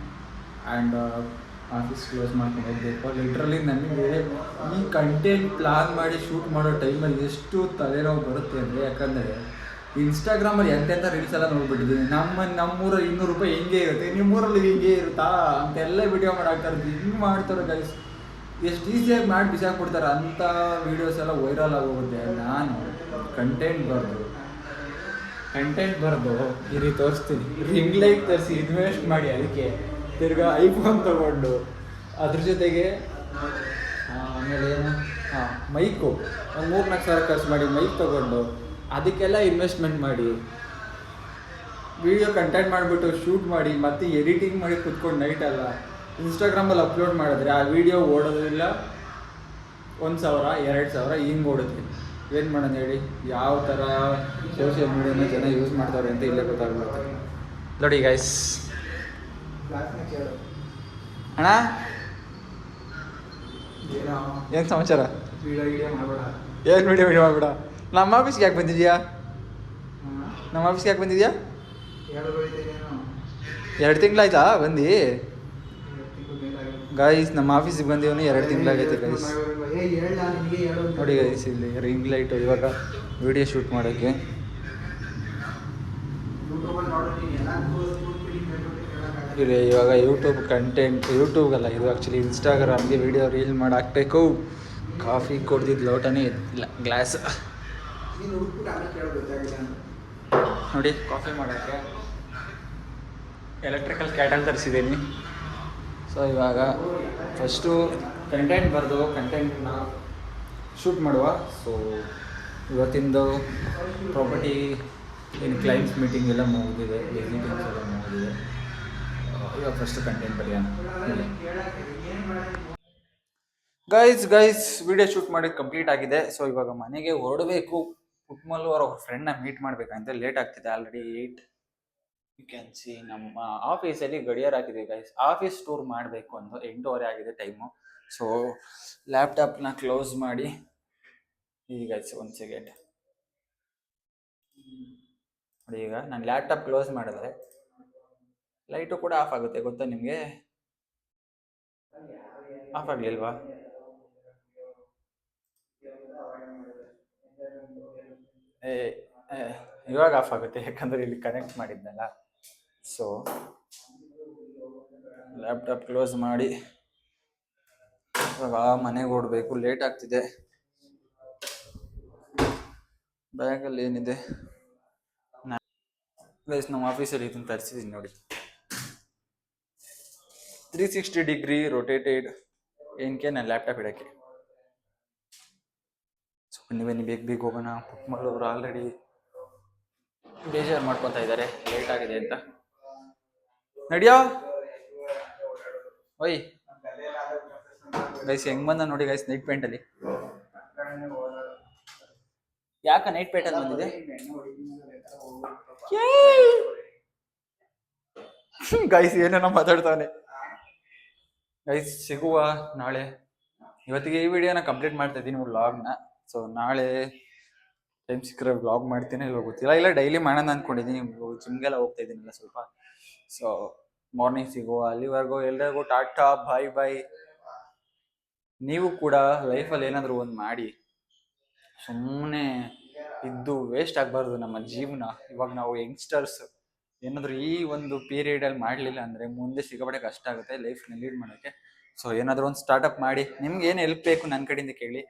ಆ್ಯಂಡ್ ಆಫೀಸ್ ಕ್ಲೋಸ್ ಮಾಡ್ಕೊಂಡು ಹೋಗಬೇಕು. ಲಿಟ್ರಲಿ ನನಗೆ ಈ ಕಂಟೆಂಟ್ ಪ್ಲಾನ್ ಮಾಡಿ ಶೂಟ್ ಮಾಡೋ ಟೈಮಲ್ಲಿ ಎಷ್ಟು ತಲೆನೋವು ಬರುತ್ತೆ ಅಂದರೆ, ಯಾಕಂದರೆ ಇನ್ಸ್ಟಾಗ್ರಾಮಲ್ಲಿ ಎಂತೆಂಥ ರೀಲ್ಸ್ ಎಲ್ಲ ನೋಡ್ಬಿಟ್ಟಿದ್ದೀನಿ. ನಮ್ಮೂರಲ್ಲಿ 200 ರೂಪಾಯಿ ಹಿಂಗೆ ಇರುತ್ತೆ, ನಿಮ್ಮೂರಲ್ಲಿ ಹಿಂಗೆ ಇರುತ್ತಾ ಅಂತೆಲ್ಲ ವಿಡಿಯೋ ಮಾಡಾಕ್ತಾರೆ. ಹಿಂಗೆ ಮಾಡ್ತಾರೆ ಗೈಸ್, ಎಷ್ಟು ಈಸಿಯಾಗಿ ಮಾಡಿ ಬಿಸಾಕ್ಬಿಡ್ತಾರೆ. ಅಂಥ ವೀಡಿಯೋಸ್ ಎಲ್ಲ ವೈರಲ್ ಆಗೋಗುತ್ತೆ. ನಾನು ಕಂಟೆಂಟ್ ಬರೆದು ಈ ರೀತಿ ತೋರಿಸ್ತೀನಿ. ರಿಂಗ್ ಲೈಟ್ ತರಿಸಿ ಇನ್ವೆಸ್ಟ್ ಮಾಡಿ, ಅದಕ್ಕೆ ತಿರ್ಗಾ ಐಫೋನ್ ತೊಗೊಂಡು ಅದ್ರ ಜೊತೆಗೆ ಆಮೇಲೆ ಏನು ಮೈಕು ಒಂದು 3-4 ಸಾವಿರ ಖರ್ಚು ಮಾಡಿ ಮೈಕ್ ತೊಗೊಂಡು ಅದಕ್ಕೆಲ್ಲ ಇನ್ವೆಸ್ಟ್ಮೆಂಟ್ ಮಾಡಿ ವಿಡಿಯೋ ಕಂಟೆಂಟ್ ಮಾಡಿಬಿಟ್ಟು ಶೂಟ್ ಮಾಡಿ ಮತ್ತೆ ಎಡಿಟಿಂಗ್ ಮಾಡಿ ಕುತ್ಕೊಂಡು ನೈಟೆಲ್ಲ ಇನ್ಸ್ಟಾಗ್ರಾಮಲ್ಲಿ ಅಪ್ಲೋಡ್ ಮಾಡಿದ್ರೆ ಆ ವಿಡಿಯೋ ಓಡೋದಿಲ್ಲ. 1,000 2,000 ಹಿಂಗೆ ಓಡುತ್ತೆ. ಏನು ಮಾಡೋಣ ಹೇಳಿ, ಯಾವ ಥರ ಸೋಷಿಯಲ್ ಮೀಡಿಯಾನ ಜನ ಯೂಸ್ ಮಾಡ್ತಾರೆ ಅಂತ ಇಲ್ಲೇ ಗೊತ್ತಾಗ್ಬಿಡುತ್ತೆ. ನೋಡಿ ಗೈಸ್, ಅಣ್ಣ ಏನು ಸಮಾಚಾರ? ಏನು ವಿಡಿಯೋ ಮಾಡಬೇಡ. ನಮ್ಮ ಆಫೀಸ್ಗೆ ಯಾಕೆ ಬಂದಿದ್ಯಾ? 2 ತಿಂಗಳಾಯ್ತಾ ಬಂದು? ಗೈಸ್, ನಮ್ಮ ಆಫೀಸಿಗೆ ಬಂದಿವನು 2 ತಿಂಗಳಾಗೈತೆ ಗೈಸ್. ನೋಡಿ ಗೈಸ್, ಇಲ್ಲಿ ರಿಂಗ್ ಲೈಟು ಇವಾಗ ವಿಡಿಯೋ ಶೂಟ್ ಮಾಡೋಕ್ಕೆ. ಇಲ್ಲಿ ಇವಾಗ ಯೂಟ್ಯೂಬ್ ಕಂಟೆಂಟ್, ಯೂಟ್ಯೂಬಲ್ಲ ಇದು ಆ್ಯಕ್ಚುಲಿ ಇನ್ಸ್ಟಾಗ್ರಾಮ್ಗೆ ವಿಡಿಯೋ ರೀಲ್ ಮಾಡಿ ಹಾಕಬೇಕು. ಕಾಫಿ ಕುಡ್ದಿದ್ದು ಲೋಟನೇ ಇಲ್ಲ, ಗ್ಲಾಸ್ ನೋಡಿ. ಕಾಫಿ ಮಾಡೋಕ್ಕೆ ಎಲೆಕ್ಟ್ರಿಕಲ್ ಕ್ಯಾಟಲ್ ತರಿಸಿದ್ದೀನಿ. ಸೊ ಇವಾಗ ಫಸ್ಟು ಕಂಟೆಂಟ್ ಬರೆದು ಕಂಟೆಂಟ್ನ ಶೂಟ್ ಮಾಡುವ. ಸೊ ಇವತ್ತಿಂದು ಪ್ರಾಪರ್ಟಿ ಏನು ಕ್ಲೈಂಟ್ಸ್ ಮೀಟಿಂಗ್ ಎಲ್ಲ ಮುಗಿದಿದೆ, ವಿಸಿಟಿಂಗ್ಸ್ ಎಲ್ಲ ಮುಗಿದಿದೆ. ಇವಾಗ ಫಸ್ಟ್ ಕಂಟೆಂಟ್ ಬರೆಯೋಣ. ಗೈಸ್ ವಿಡಿಯೋ ಶೂಟ್ ಮಾಡಿ ಕಂಪ್ಲೀಟ್ ಆಗಿದೆ. ಸೊ ಇವಾಗ ಮನೆಗೆ ಹೊರಡಬೇಕು. ಪುಟ್ಮಲ್ಲು ಅವ್ರ ಫ್ರೆಂಡ್ನ ಮೀಟ್ ಮಾಡ್ಬೇಕಂತ ಲೇಟ್ ಆಗ್ತಿದೆ. Already 8 you can see. ನಮ್ಮ ಆಫೀಸಲ್ಲಿ ಗಡಿಯಾರ ಹಾಕಿದೆ ಗೈಸ್. ಆಫೀಸ್ ಟೂರ್ ಮಾಡಬೇಕು ಅಂತ 8:30 ಆಗಿದೆ ಟೈಮು. ಸೊ ಲ್ಯಾಪ್ಟಾಪ್ನ ಕ್ಲೋಸ್ ಮಾಡಿ ಈಗ ಒಂದು ಸೆಕೆಂಡ್ ನೋಡಿ. ಈಗ ನಾನು ಲ್ಯಾಪ್ಟಾಪ್ ಕ್ಲೋಸ್ ಮಾಡಿದ್ರೆ ಲೈಟು ಕೂಡ ಆಫ್ ಆಗುತ್ತೆ, ಗೊತ್ತಾ ನಿಮಗೆ? ಆಫ್ ಆಗಲಿಲ್ವಾ? ಇವಾಗ ಆಫ್ ಆಗುತ್ತೆ, ಯಾಕಂದರೆ ಇಲ್ಲಿ ಕನೆಕ್ಟ್ ಮಾಡಿದ್ನಲ್ಲ. ಸೊ ಲ್ಯಾಪ್ಟಾಪ್ ಕ್ಲೋಸ್ ಮಾಡಿ ಇವಾಗ ಮನೆಗೆ ಓಡಬೇಕು. ಲೇಟ್ ಆಗ್ತಿದೆ. ಬ್ಯಾಗಲ್ಲಿ ಏನಿದೆ ಗೈಸ್, ನಮ್ಮ ಆಫೀಸಲ್ಲಿ ಇದನ್ನು ತರಿಸಿದ್ದೀನಿ ನೋಡಿ. 360 ಡಿಗ್ರಿ ರೊಟೇಟೆಡ್. ಏನಕ್ಕೆ? ನಾನು ಲ್ಯಾಪ್ಟಾಪ್ ಇಡೋಕ್ಕೆ. ಸೊ ಬನ್ನಿ ಬೇಗ ಹೋಗೋಣ. ಪುಟ್ಮಲ್ಲವರು ಆಲ್ರೆಡಿ ಬೇಜಾರು ಮಾಡ್ಕೊತಾ ಇದ್ದಾರೆ ಲೇಟ್ ಆಗಿದೆ ಅಂತ. ನಡಿಯೋ ಓಯ್ ಗೈಸ್, ಹೆಂಗ್ ಬಂದ ನೋಡಿ ಗೈಸ್, ನೈಟ್ ಪ್ಯಾಂಟಲ್ಲಿ. ಯಾಕ ನೈಟ್ ಪ್ಯಾಂಟಲ್ಲಿ ಬಂದಿದೆ ಗೈಸ್? ಏನೇನೋ ಮಾತಾಡ್ತಾನೆ ಗೈಸ್. ಸಿಗುವ ನಾಳೆ. ಇವತ್ತಿಗೆ ಈ ವಿಡಿಯೋನ ಕಂಪ್ಲೀಟ್ ಮಾಡ್ತಾ ಇದ್ದೀನಿ, ವ್ಲಾಗ್ನ. ಸೊ ನಾಳೆ ಟೈಮ್ ಸಿಕ್ಕರೆ ವ್ಲಾಗ್ ಮಾಡ್ತೀನಿ, ಇವಾಗ ಗೊತ್ತಿಲ್ಲ. ಇಲ್ಲ ಡೈಲಿ ಮಾಡೋಣ ಅಂದ್ಕೊಂಡಿದ್ದೀನಿ. ಜಿಮ್ಗೆಲ್ಲ ಹೋಗ್ತಾ ಇದ್ದೀನಿಲ್ಲ ಸ್ವಲ್ಪ. ಸೊ ಮಾರ್ನಿಂಗ್ ಸಿಗುವ. ಅಲ್ಲಿವರೆಗೂ ಎಲ್ಲರಿಗೂ ಟಾಟಾ, ಬಾಯ್. ನೀವು ಕೂಡ ಲೈಫಲ್ಲಿ ಏನಾದರೂ ಒಂದು ಮಾಡಿ, ಸುಮ್ಮನೆ ಇದ್ದು ವೇಸ್ಟ್ ಆಗಬಾರ್ದು ನಮ್ಮ ಜೀವನ. ಇವಾಗ ನಾವು ಯಂಗ್ಸ್ಟರ್ಸ್, ಏನಾದರೂ ಈ ಒಂದು ಪೀರಿಯಡಲ್ಲಿ ಮಾಡಲಿಲ್ಲ ಅಂದರೆ ಮುಂದೆ ಸಿಕ್ಕಾಪಟ್ಟೆ ಕಷ್ಟ ಆಗುತ್ತೆ ಲೈಫ್ನ ಲೀಡ್ ಮಾಡೋಕ್ಕೆ. ಸೊ ಏನಾದರೂ ಒಂದು ಸ್ಟಾರ್ಟಪ್ ಮಾಡಿ ನಿಮ್ಗೆ ಏನು ಹೆಲ್ಪ್ ಬೇಕು ನನ್ನ ಕಡೆಯಿಂದ ಕೇಳಿ.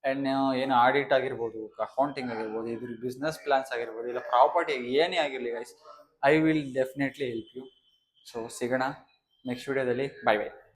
ಆ್ಯಂಡ್ ಏನು ಆಡಿಟ್ ಆಗಿರ್ಬೋದು, ಅಕೌಂಟಿಂಗ್ ಆಗಿರ್ಬೋದು, ಇದ್ರ ಬಿಸ್ನೆಸ್ ಪ್ಲಾನ್ಸ್ ಆಗಿರ್ಬೋದು, ಇಲ್ಲ ಪ್ರಾಪರ್ಟಿ ಏನೇ ಆಗಿರಲಿ guys, I will definitely help you. So ಸಿಗೋಣ ನೆಕ್ಸ್ಟ್ ವಿಡಿಯೋದಲ್ಲಿ. Bye by.